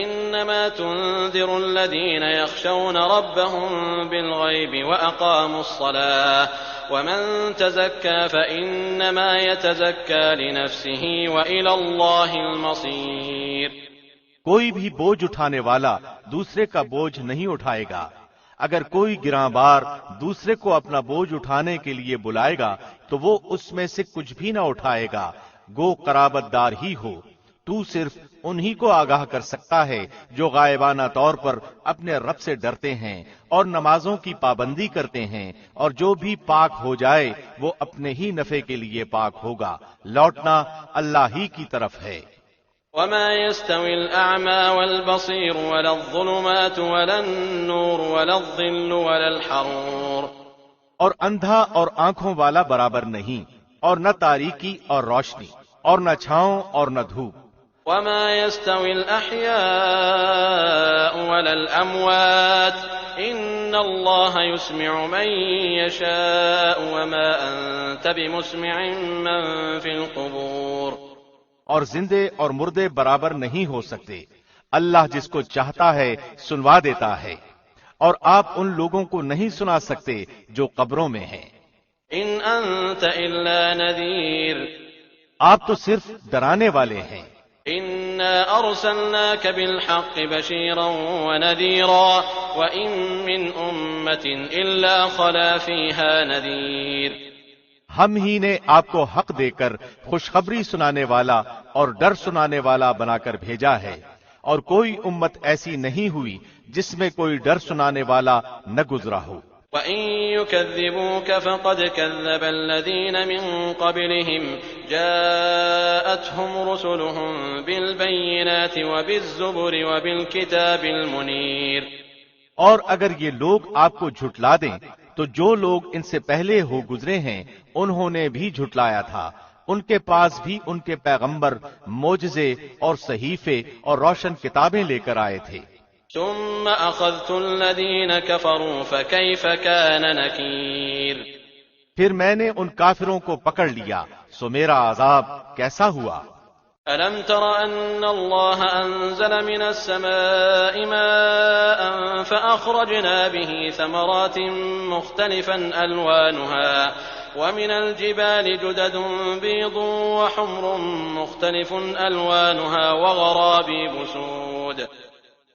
إنما تنذر الذين يخشون ربهم بالغيب وأقاموا الصلاة ومن تزكى فإنما يتزكى لنفسه وإلى الله المصير. کوئی بھی بوجھ اٹھانے والا دوسرے کا بوجھ نہیں اٹھائے گا. اگر کوئی گراں بار دوسرے کو اپنا بوجھ اٹھانے کے لیے بلائے گا تو وہ اس میں سے کچھ بھی نہ اٹھائے گا، گو قرابت دار ہی ہو. تو صرف انہی کو آگاہ کر سکتا ہے جو غائبانہ طور پر اپنے رب سے ڈرتے ہیں اور نمازوں کی پابندی کرتے ہیں، اور جو بھی پاک ہو جائے وہ اپنے ہی نفع کے لیے پاک ہوگا. لوٹنا اللہ ہی کی طرف ہے. وما يستوي الأعمى والبصير ولا الظلمات ولا النور ولا الظل ولا الحرور. اور اندھا اور آنکھوں والا برابر نہیں، اور نہ تاریکی اور روشنی، اور نہ چھاؤں اور نہ دھوپ. وما يستوي الأحياء ولا الأموات إن الله يسمع من يشاء وما أنت بمسمع من في القبور. اور زندے اور مردے برابر نہیں ہو سکتے. اللہ جس کو چاہتا ہے سنوا دیتا ہے، اور آپ ان لوگوں کو نہیں سنا سکتے جو قبروں میں ہیں. إن أنت إلا نذير. آپ تو صرف ڈرانے والے ہیں. إنا أرسلناك بالحق بشيرا ونذيرا وإن من أمة إلا خلا فيها نذير. ہم ہی نے آپ کو حق دے کر خوشخبری سنانے والا اور ڈر سنانے والا بنا کر بھیجا ہے، اور کوئی امت ایسی نہیں ہوئی جس میں کوئی ڈر سنانے والا نہ گزرا ہو. وَإِن يُكَذِّبُوكَ فَقَدْ كَذَّبَ الَّذِينَ مِن قَبْلِهِمْ جَاءَتْهُمْ رُسُلُهُم بِالْبَيِّنَاتِ وَبِالزُّبُرِ وَبِالْكِتَابِ الْمُنِيرِ. اور اگر یہ لوگ آپ کو جھٹلا دیں تو جو لوگ ان سے پہلے ہو گزرے ہیں انہوں نے بھی جھٹلایا تھا. ان کے پاس بھی ان کے پیغمبر معجزے اور صحیفے اور روشن کتابیں لے کر آئے تھے. ثم أخذت الذين كفروا فكيف كان نكير. پھر میں نے ان کافروں کو پکڑ لیا، سو میرا عذاب کیسا ہوا. ألم تر أن الله أنزل من السماء ماء فأخرجنا به ثمرات مختلفا ألوانها ومن الجبال جدد بيض وحمر مختلف ألوانها وغرابيب سود.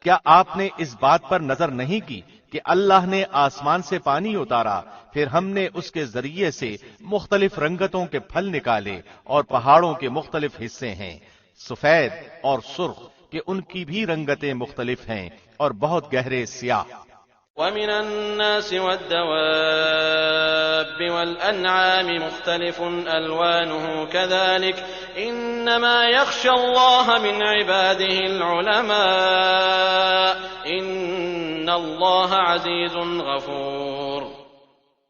کیا آپ نے اس بات پر نظر نہیں کی کہ اللہ نے آسمان سے پانی اتارا، پھر ہم نے اس کے ذریعے سے مختلف رنگتوں کے پھل نکالے، اور پہاڑوں کے مختلف حصے ہیں سفید اور سرخ کہ ان کی بھی رنگتیں مختلف ہیں اور بہت گہرے سیاہ. ومن الناس والدواب والأنعام مختلف ألوانه كذلك إنما يخشى الله من عباده العلماء إن الله عزيز غفور.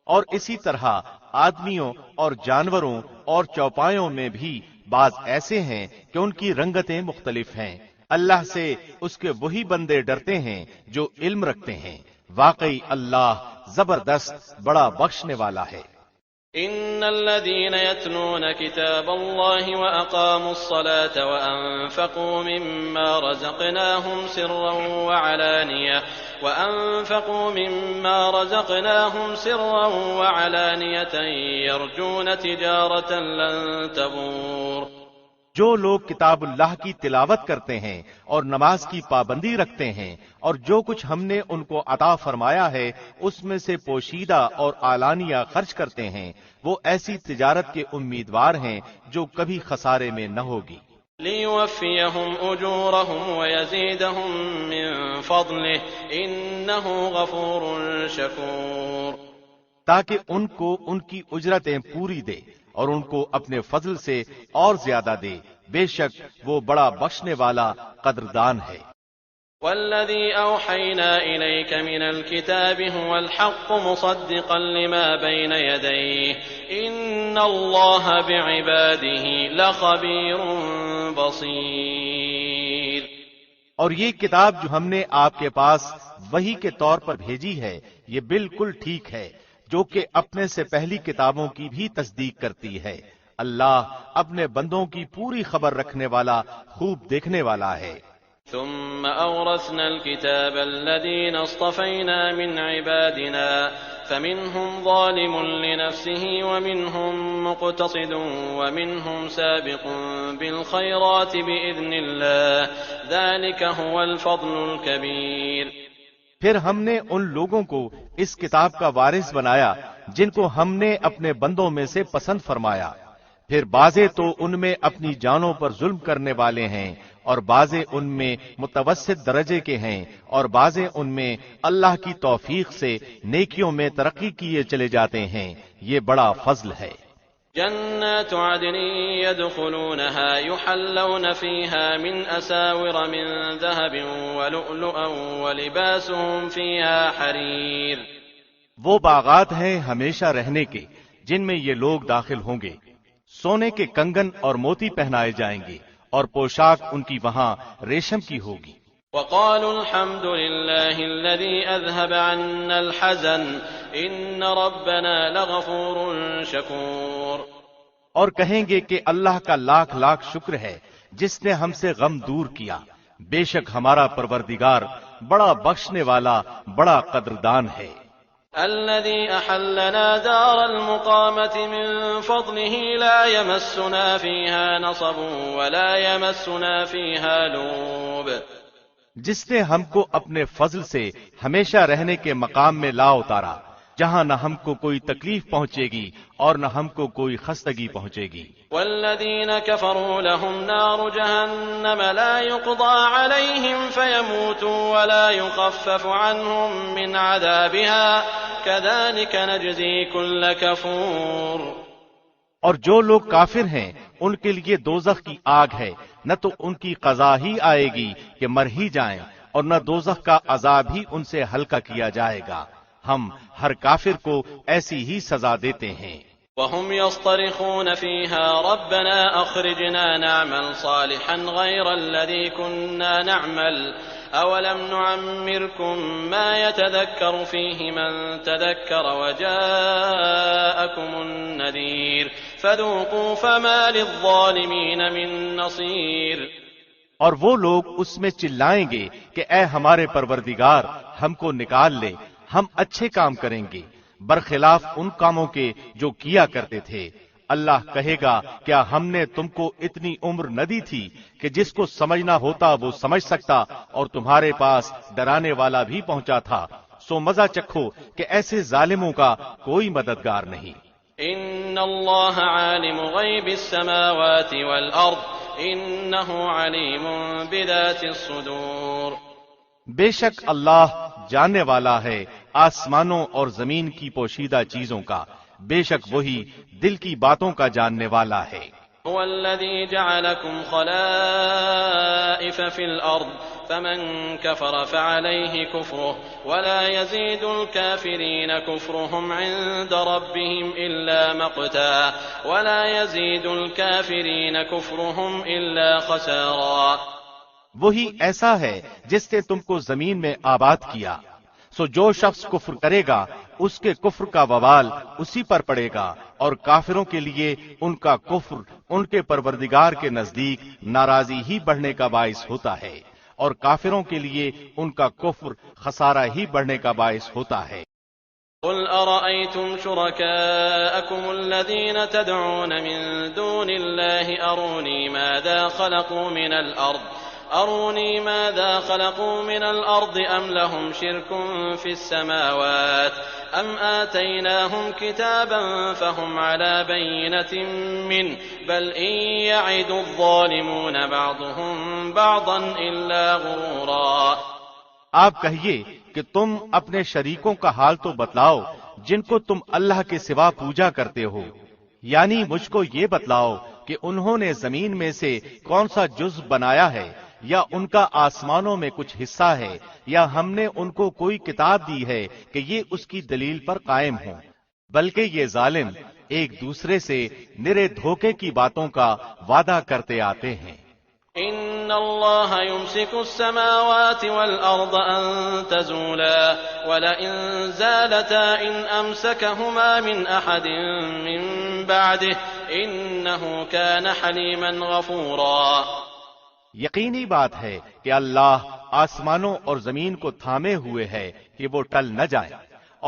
اور اسی طرح آدمیوں اور جانوروں اور چوپایوں میں بھی بعض ایسے ہیں کہ ان کی رنگتیں مختلف ہیں. اللہ سے اس کے وہی بندے ڈرتے ہیں جو علم رکھتے ہیں. واقعی اللہ زبردست بڑا بخشنے والا ہے. إن الذين يتلون كتاب الله وأقاموا الصلاة وأنفقوا مما رزقناهم سرا وعلانية يرجون تجارة لن تبور. جو لوگ کتاب اللہ کی تلاوت کرتے ہیں اور نماز کی پابندی رکھتے ہیں اور جو کچھ ہم نے ان کو عطا فرمایا ہے اس میں سے پوشیدہ اور اعلانیہ خرچ کرتے ہیں، وہ ایسی تجارت کے امیدوار ہیں جو کبھی خسارے میں نہ ہوگی. لِيُوَفِّيَهُمْ أُجُورَهُمْ وَيَزِيدَهُمْ مِنْ فَضْلِهِ إِنَّهُ غَفُورٌ شَكُورٌ. تاکہ ان کو ان کی اجرتیں پوری دے اور ان کو اپنے فضل سے اور زیادہ دے، بے شک وہ بڑا بخشنے والا قدردان ہے. وَالَّذِي أَوْحَيْنَا إِلَيْكَ مِنَ الْكِتَابِ هُوَ الْحَقُّ مُصَدِّقًا لِمَا بَيْنَ يَدَيْهِ إِنَّ اللَّهَ بِعِبَادِهِ لَخَبِيرٌ بَصِيرٌ. اور یہ کتاب جو ہم نے آپ کے پاس وحی کے طور پر بھیجی ہے یہ بالکل ٹھیک ہے، جو کہ اپنے سے پہلی کتابوں کی بھی تصدیق کرتی ہے. اللہ اپنے بندوں کی پوری خبر رکھنے والا، خوب دیکھنے والا ہے. ثم أورثنا الكتاب الذين اصطفينا من عبادنا فمنهم ظالم لنفسه ومنهم مقتصد ومنهم سابق بالخيرات بإذن الله ذلك هو الفضل الكبير. پھر ہم نے ان لوگوں کو اس کتاب کا وارث بنایا جن کو ہم نے اپنے بندوں میں سے پسند فرمایا، پھر بعضے تو ان میں اپنی جانوں پر ظلم کرنے والے ہیں اور بعضے ان میں متوسط درجے کے ہیں اور بعضے ان میں اللہ کی توفیق سے نیکیوں میں ترقی کیے چلے جاتے ہیں. یہ بڑا فضل ہے. جنات عدن يدخلونها يحلون فيها من أساور من ذهب ولؤلؤا ولباسهم فيها حرير. وہ باغات ہیں ہمیشہ رہنے کے جن میں یہ لوگ داخل ہوں گے، سونے کے کنگن اور موتی پہنائے جائیں گے اور پوشاک ان کی وہاں ریشم کی ہوگی. وقالوا الحمد لله الذي أذهب عنا الحزن إن ربنا لغفور شكور. اور کہیں گے کہ اللہ کا لاکھ لاکھ شکر ہے جس نے ہم سے غم دور کیا، بے شک ہمارا پروردگار بڑا بخشنے والا، بڑا قدردان ہے. الذي أحلنا دار المقامة من فضله لا يمسنا فيها نصب ولا يمسنا فيها لوب. جس نے ہم کو اپنے فضل سے ہمیشہ رہنے کے مقام میں لا اتارا جہاں نہ ہم کو کوئی تکلیف پہنچے گی اور نہ ہم کو کوئی خستگی پہنچے گی. والذين كفروا لهم نار جهنم لا يقضى عليهم فيموتوا ولا يخفف عنهم من عذابها كذلك نجزي كل كفور. اور جو لوگ کافر ہیں ان کے لیے دوزخ کی آگ ہے، نہ تو ان کی قضا ہی آئے گی کہ مر ہی جائیں اور نہ دوزخ کا عذاب ہی ان سے ہلکا کیا جائے گا. ہم ہر کافر کو ایسی ہی سزا دیتے ہیں. وهم يصطرخون فيها ربنا أخرجنا نعمل صالحا غير الذي كنا نعمل أولم نعمركم ما يتذكر فيه من تذكر وجاءكم النذير فذوقوا فما للظالمين من نصير. اور وہ لوگ اس میں چلائیں گے کہ اے ہمارے پروردگار ہم کو نکال لے، ہم اچھے کام کریں گے برخلاف ان کاموں کے جو کیا کرتے تھے. اللہ کہے گا کیا ہم نے تم کو اتنی عمر نہ دی تھی کہ جس کو سمجھنا ہوتا وہ سمجھ سکتا اور تمہارے پاس ڈرانے والا بھی پہنچا تھا، سو مزہ چکھو کہ ایسے ظالموں کا کوئی مددگار نہیں. ان اللہ عالم غیب السماوات والارض انہ علیم بذات الصدور. بے شک اللہ جاننے والا ہے آسمانوں اور زمین کی پوشیدہ چیزوں کا، بے شک وہی دل کی باتوں کا جاننے والا ہے. هو الذي جعلكم خلائف في الأرض فمن كفر فعليه كفره ولا يزيد الكافرين كفرهم عند ربهم إلا مقتا ولا يزيد الكافرين كفرهم إلا خسارا. وہی ایسا ہے جس نے تم کو زمین میں آباد کیا، سو جو شخص کفر کرے گا اس کے کفر کا وبال اسی پر پڑے گا، اور کافروں کے لیے ان کا کفر ان کے پروردگار کے نزدیک ناراضی ہی بڑھنے کا باعث ہوتا ہے، اور کافروں کے لیے ان کا کفر خسارہ ہی بڑھنے کا باعث ہوتا ہے۔ قل أرأيتم شركاءكم الذين تدعون من دون الله أروني ماذا خلقوا من الأرض أم لهم شرك في السماوات أم آتيناهم كتابا فهم على بينة منه بل إن يعد الظالمون بعضهم بعضا إلا غرورا۔ آپ کہیے کہ تم اپنے شریکوں کا حال تو بتلاؤ جن کو تم اللہ کے سوا پوجا کرتے ہو، یعنی مجھ کو یہ بتلاؤ کہ انہوں نے زمین میں سے کون سا جز بنایا ہے، یا ان کا آسمانوں میں کچھ حصہ ہے، یا ہم نے ان کو کوئی کتاب دی ہے کہ یہ اس کی دلیل پر قائم ہوں، بلکہ یہ ظالم ایک دوسرے سے نرے دھوکے کی باتوں کا وعدہ کرتے آتے ہیں۔ إن الله يمسك السماوات والأرض أن تزولا ولئن زالتا إن أمسكهما من أحد من بعده إنه كان حليما غفورا۔ یقینی بات ہے کہ اللہ آسمانوں اور زمین کو تھامے ہوئے ہے کہ وہ ٹل نہ جائیں،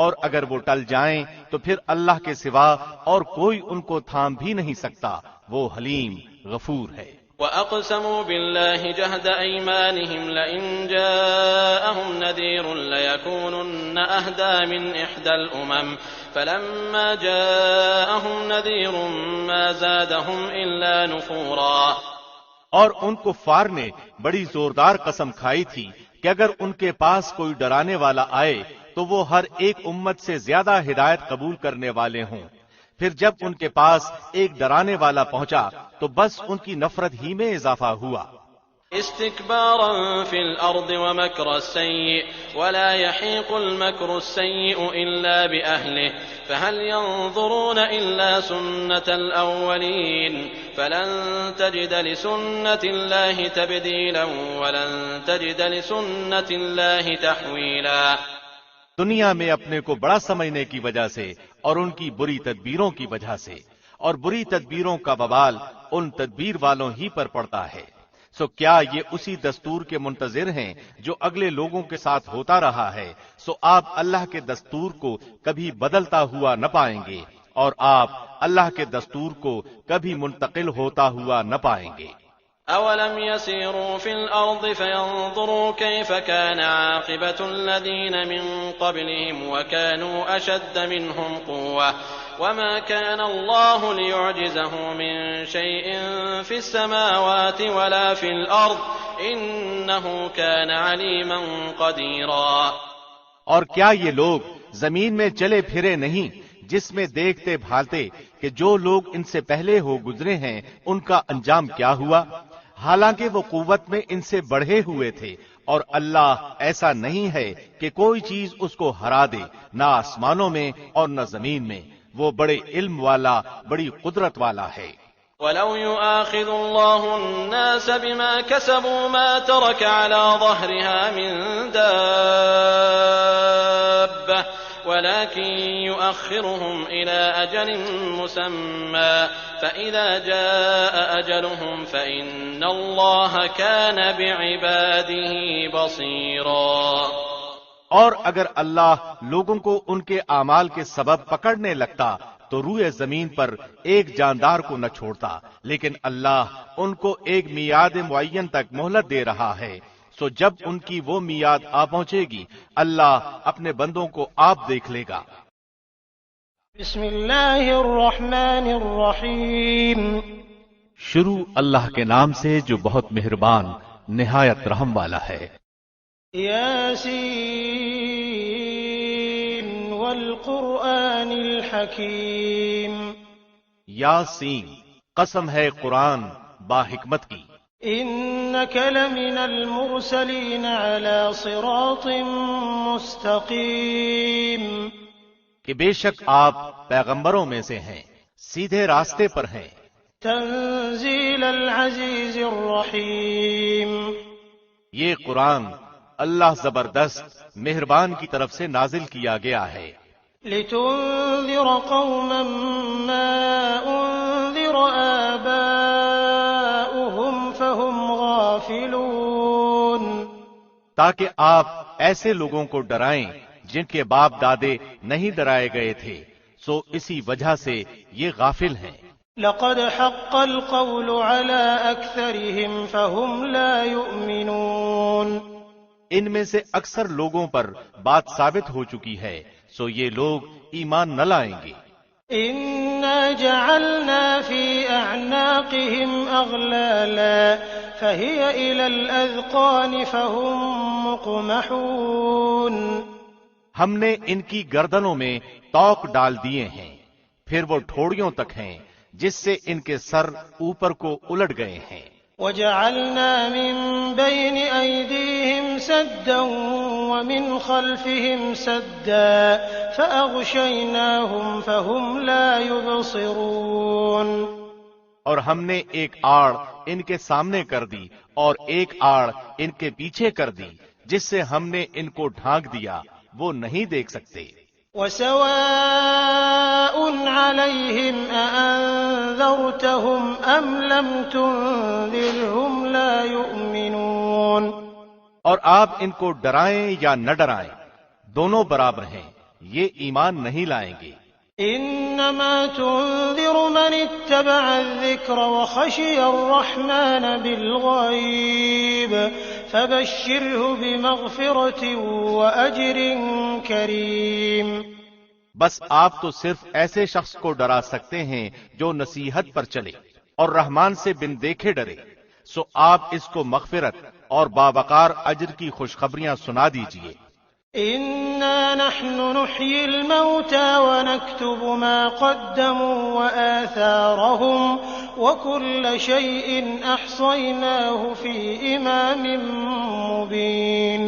اور اگر وہ ٹل جائیں تو پھر اللہ کے سوا اور کوئی ان کو تھام بھی نہیں سکتا، وہ حلیم غفور ہے۔ وَأَقْسَمُوا بِاللَّهِ جَهْدَ أَيْمَانِهِمْ لَئِن جَاءَهُمْ نَذِيرٌ لَيَكُونُنَّ أَهْدَىٰ مِنْ إِحْدَى الْأُمَمِ فَلَمَّا جَاءَهُمْ نَذِيرٌ مَا زَادَهُمْ إِلَّا نُفُورًا۔ اور ان کفار نے بڑی زوردار قسم کھائی تھی کہ اگر ان کے پاس کوئی ڈرانے والا آئے تو وہ ہر ایک امت سے زیادہ ہدایت قبول کرنے والے ہوں، پھر جب ان کے پاس ایک ڈرانے والا پہنچا تو بس ان کی نفرت ہی میں اضافہ ہوا۔ استكبارا في الأرض ومكر السيء ولا يحيق المكر السيء إلا بأهله فهل ينظرون إلا سنة الأولين فلن تجد لسنة الله تبديلا ولن تجد لسنة الله تحويلا۔ دنیا میں اپنے کو بڑا سمجھنے کی وجہ سے اور ان کی بری تدبیروں کی وجہ سے، اور بری تدبیروں کا وبال ان تدبیر والوں ہی پر پڑتا ہے، سو کیا یہ اسی دستور کے منتظر ہیں جو اگلے لوگوں کے ساتھ ہوتا رہا ہے؟ سو آپ اللہ کے دستور کو کبھی بدلتا ہوا نہ پائیں گے، اور آپ اللہ کے دستور کو کبھی منتقل ہوتا ہوا نہ پائیں گے۔ أَوَلَمْ يَسِيرُوا فِي الْأَرْضِ فَيَنظُرُوا كَيْفَ كَانَ عَاقِبَةُ الَّذِينَ مِن قَبْلِهِمْ وَكَانُوا أَشَدَّ مِنْهُمْ قُوَّةً وَمَا كَانَ اللَّهُ لِيُعْجِزَهُ مِن شَيْءٍ فِي السَّمَاوَاتِ وَلَا فِي الْأَرْضِ إِنَّهُ كَانَ عَلِيمًا قَدِيرًا۔ اور کیا یہ لوگ زمین میں چلے پھرے نہیں جس میں دیکھتے بھالتے کہ جو لوگ ان سے پہلے ہو گزرے ہیں ان کا انجام کیا ہوا، حالانکہ وہ قوت میں ان سے بڑھے ہوئے تھے، اور اللہ ایسا نہیں ہے کہ کوئی چیز اس کو ہرا دے، نہ آسمانوں میں اور نہ زمین میں، وہ بڑے علم والا، بڑی قدرت والا ہے۔ وَلَوْ يُؤَاخِذُ اللَّهُ النَّاسَ بِمَا كَسَبُوا مَا تَرَكَ عَلَى ظَهْرِهَا مِن دَابَّةٍ وَلَكِن يُؤَخِّرُهُمْ إِلَى أَجَلٍ مُّسَمًّى فَإِذَا جَاءَ أَجَلُهُمْ فَإِنَّ اللَّهَ كَانَ بِعِبَادِهِ بَصِيرًا۔ اور اگر اللہ لوگوں کو ان کے اعمال کے سبب پکڑنے لگتا تو روئے زمین پر ایک جاندار کو نہ چھوڑتا، لیکن اللہ ان کو ایک میعاد معین تک مہلت دے رہا ہے، سو جب ان کی وہ میعاد آ پہنچے گی اللہ اپنے بندوں کو آپ دیکھ لے گا۔ بسم اللہ الرحمن الرحیم۔ شروع اللہ کے نام سے جو بہت مہربان نہایت رحم والا ہے۔ یاسین والقرآن الحکیم۔ یاسین، قسم ہے قرآن با حکمت کی۔ انک لمن المرسلین علی صراط مستقیم۔ کہ بے شک آپ پیغمبروں میں سے ہیں، سیدھے راستے پر ہیں۔ تنزیل العزیز الرحیم۔ یہ قرآن اللہ زبردست مہربان کی طرف سے نازل کیا گیا ہے۔ لتنذر قوما ما أنذر آباؤهم فهم غافلون، تاکہ آپ ایسے لوگوں کو ڈرائیں جن کے باپ دادے نہیں ڈرائے گئے تھے، سو اسی وجہ سے یہ غافل ہیں۔ لقد حق القول على أكثرهم فهم لا يؤمنون، ان میں سے اکثر لوگوں پر بات ثابت ہو چکی ہے، سو یہ لوگ ایمان نہ لائیں گے۔ إنا جعلنا في أعناقهم أغلالا فهي إلى الأذقان فهم مقمحون، ہم نے ان کی گردنوں میں توق ڈال دیے ہیں، پھر وہ ٹھوڑیوں تک ہیں، جس سے ان کے سر اوپر کو الٹ گئے ہیں۔ وجعلنا من بين أيديهم سدا ومن خلفهم سدا فأغشيناهم فهم لا يبصرون، اور ہم نے ایک آڑ ان کے سامنے کر دی اور ایک آڑ ان کے پیچھے کر دی، جس سے ہم نے ان کو ڈھانک دیا، وہ نہیں دیکھ سکتے۔ وسواء عليهم أأنذرتهم أم لم تنذرهم لا يؤمنون، اور آپ ان کو ڈرائیں یا نہ ڈرائیں، دونوں برابر ہیں، یہ ایمان نہیں لائیں گے۔ إنما تنذر من اتبع الذكر وخشي الرحمن بالغيب فبشره بمغفرة وأجر كريم، بس آپ تو صرف ایسے شخص کو ڈرا سکتے ہیں جو نصیحت پر چلے اور رحمان سے بن دیکھے ڈرے، سو آپ اس کو مغفرت اور باوقار اجر کی خوشخبریاں سنا دیجئے۔ إنا نحن نحيي الموتى ونكتب ما قدموا وآثارهم وكل شيء أحصيناه في إمام مبين،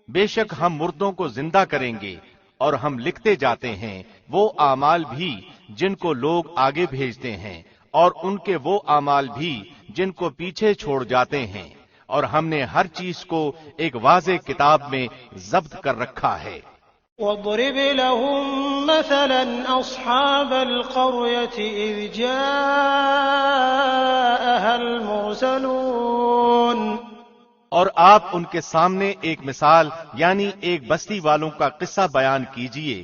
بے شک ہم مردوں کو زندہ کریں گے اور ہم لکھتے جاتے ہیں وہ اعمال بھی جن کو لوگ آگے بھیجتے ہیں اور ان کے وہ اعمال بھی جن کو پیچھے چھوڑ جاتے ہیں، اور ہم نے ہر چیز کو ایک واضح کتاب میں ضبط کر رکھا ہے۔ واضرب لهم مثلا أصحاب القرية إذ جاءها المرسلون، اور آپ ان کے سامنے ایک مثال یعنی ایک بستی والوں کا قصہ بیان کیجئے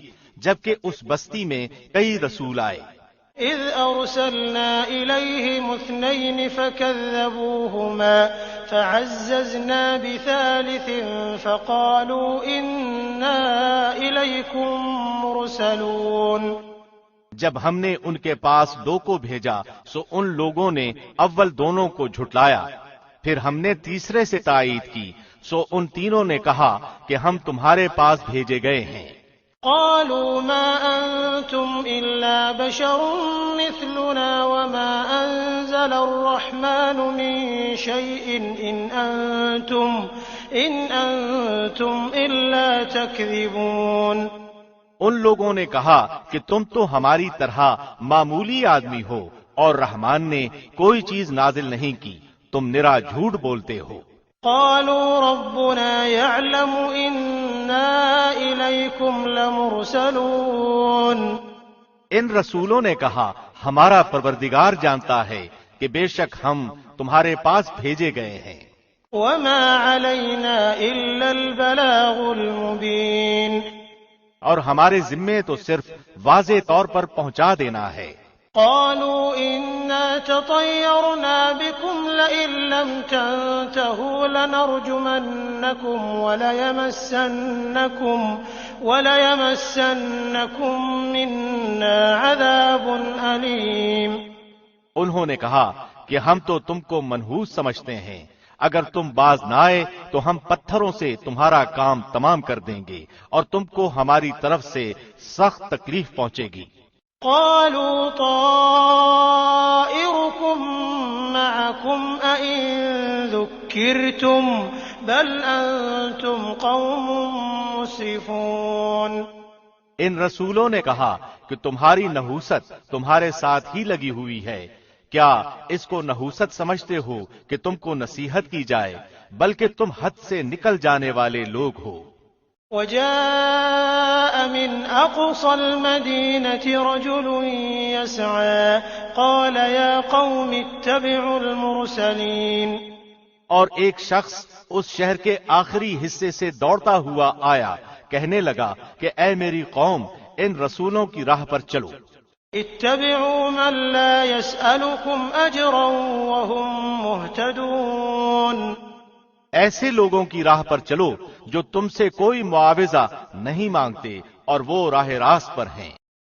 جبکہ اس بستی میں کئی رسول آئے۔ إذ أرسلنا إليهم 2 فكذبوهما فعززنا بثالث فقالوا إنا إليكم مرسلون، جب ہم نے ان کے پاس 2 کو بھیجا سو ان لوگوں نے اول دونوں کو جھٹلایا، پھر ہم نے تیسرے سے تائید کی سو ان تینوں نے کہا کہ ہم تمہارے پاس بھیجے گئے ہیں۔ قالوا ما أنتم إلا بشر مثلنا وما أنزل الرحمن من شيء إن أنتم إلا تكذبون، ان لوگوں نے کہا کہ تم تو ہماری طرح معمولی آدمی ہو اور رحمان نے کوئی چیز نازل نہیں کی، تم نرا جھوٹ بولتے ہو۔ قالوا ربنا يعلم إنا إليكم لمرسلون، ان رسولوں نے کہا ہمارا پروردگار جانتا ہے کہ بے شک ہم تمہارے پاس بھیجے گئے ہیں۔ وما علينا إلا البلاغ المبين، اور ہمارے ذمے تو صرف واضح طور پر پہنچا دینا ہے۔ قالوا إنا تطيرنا بكم لئن لم تنتهوا لنرجمنكم وليمسنكم منا عذاب أليم، انہوں نے کہا کہ ہم تو تم کو منحوس سمجھتے ہیں، اگر تم باز نہ آئے تو ہم پتھروں سے تمہارا کام تمام کر دیں گے اور تم کو ہماری طرف سے سخت تکلیف پہنچے گی۔ قالوا طائركم معكم أئن ذكرتم بل أنتم قوم مسرفون، ان رسولوں نے کہا کہ تمہاری نحوست تمہارے ساتھ ہی لگی ہوئی ہے، کیا اس کو نحوست سمجھتے ہو کہ تم کو نصیحت کی جائے، بلکہ تم حد سے نکل جانے والے لوگ ہو۔ وجاء من أقصى المدينة رجل يسعى قال يا قوم اتبعوا المرسلين. اور ایک شخص اس شہر کے آخری حصے سے دوڑتا ہوا آیا، کہنے لگا کہ اے میری قوم، ان رسولوں کی راہ پر چلو. اتبعوا من لا يسألكم أجرا وهم مهتدون. ایسے لوگوں کی راہ پر چلو جو تم سے کوئی معاوضہ نہیں مانگتے اور وہ راہ راست پر ہیں.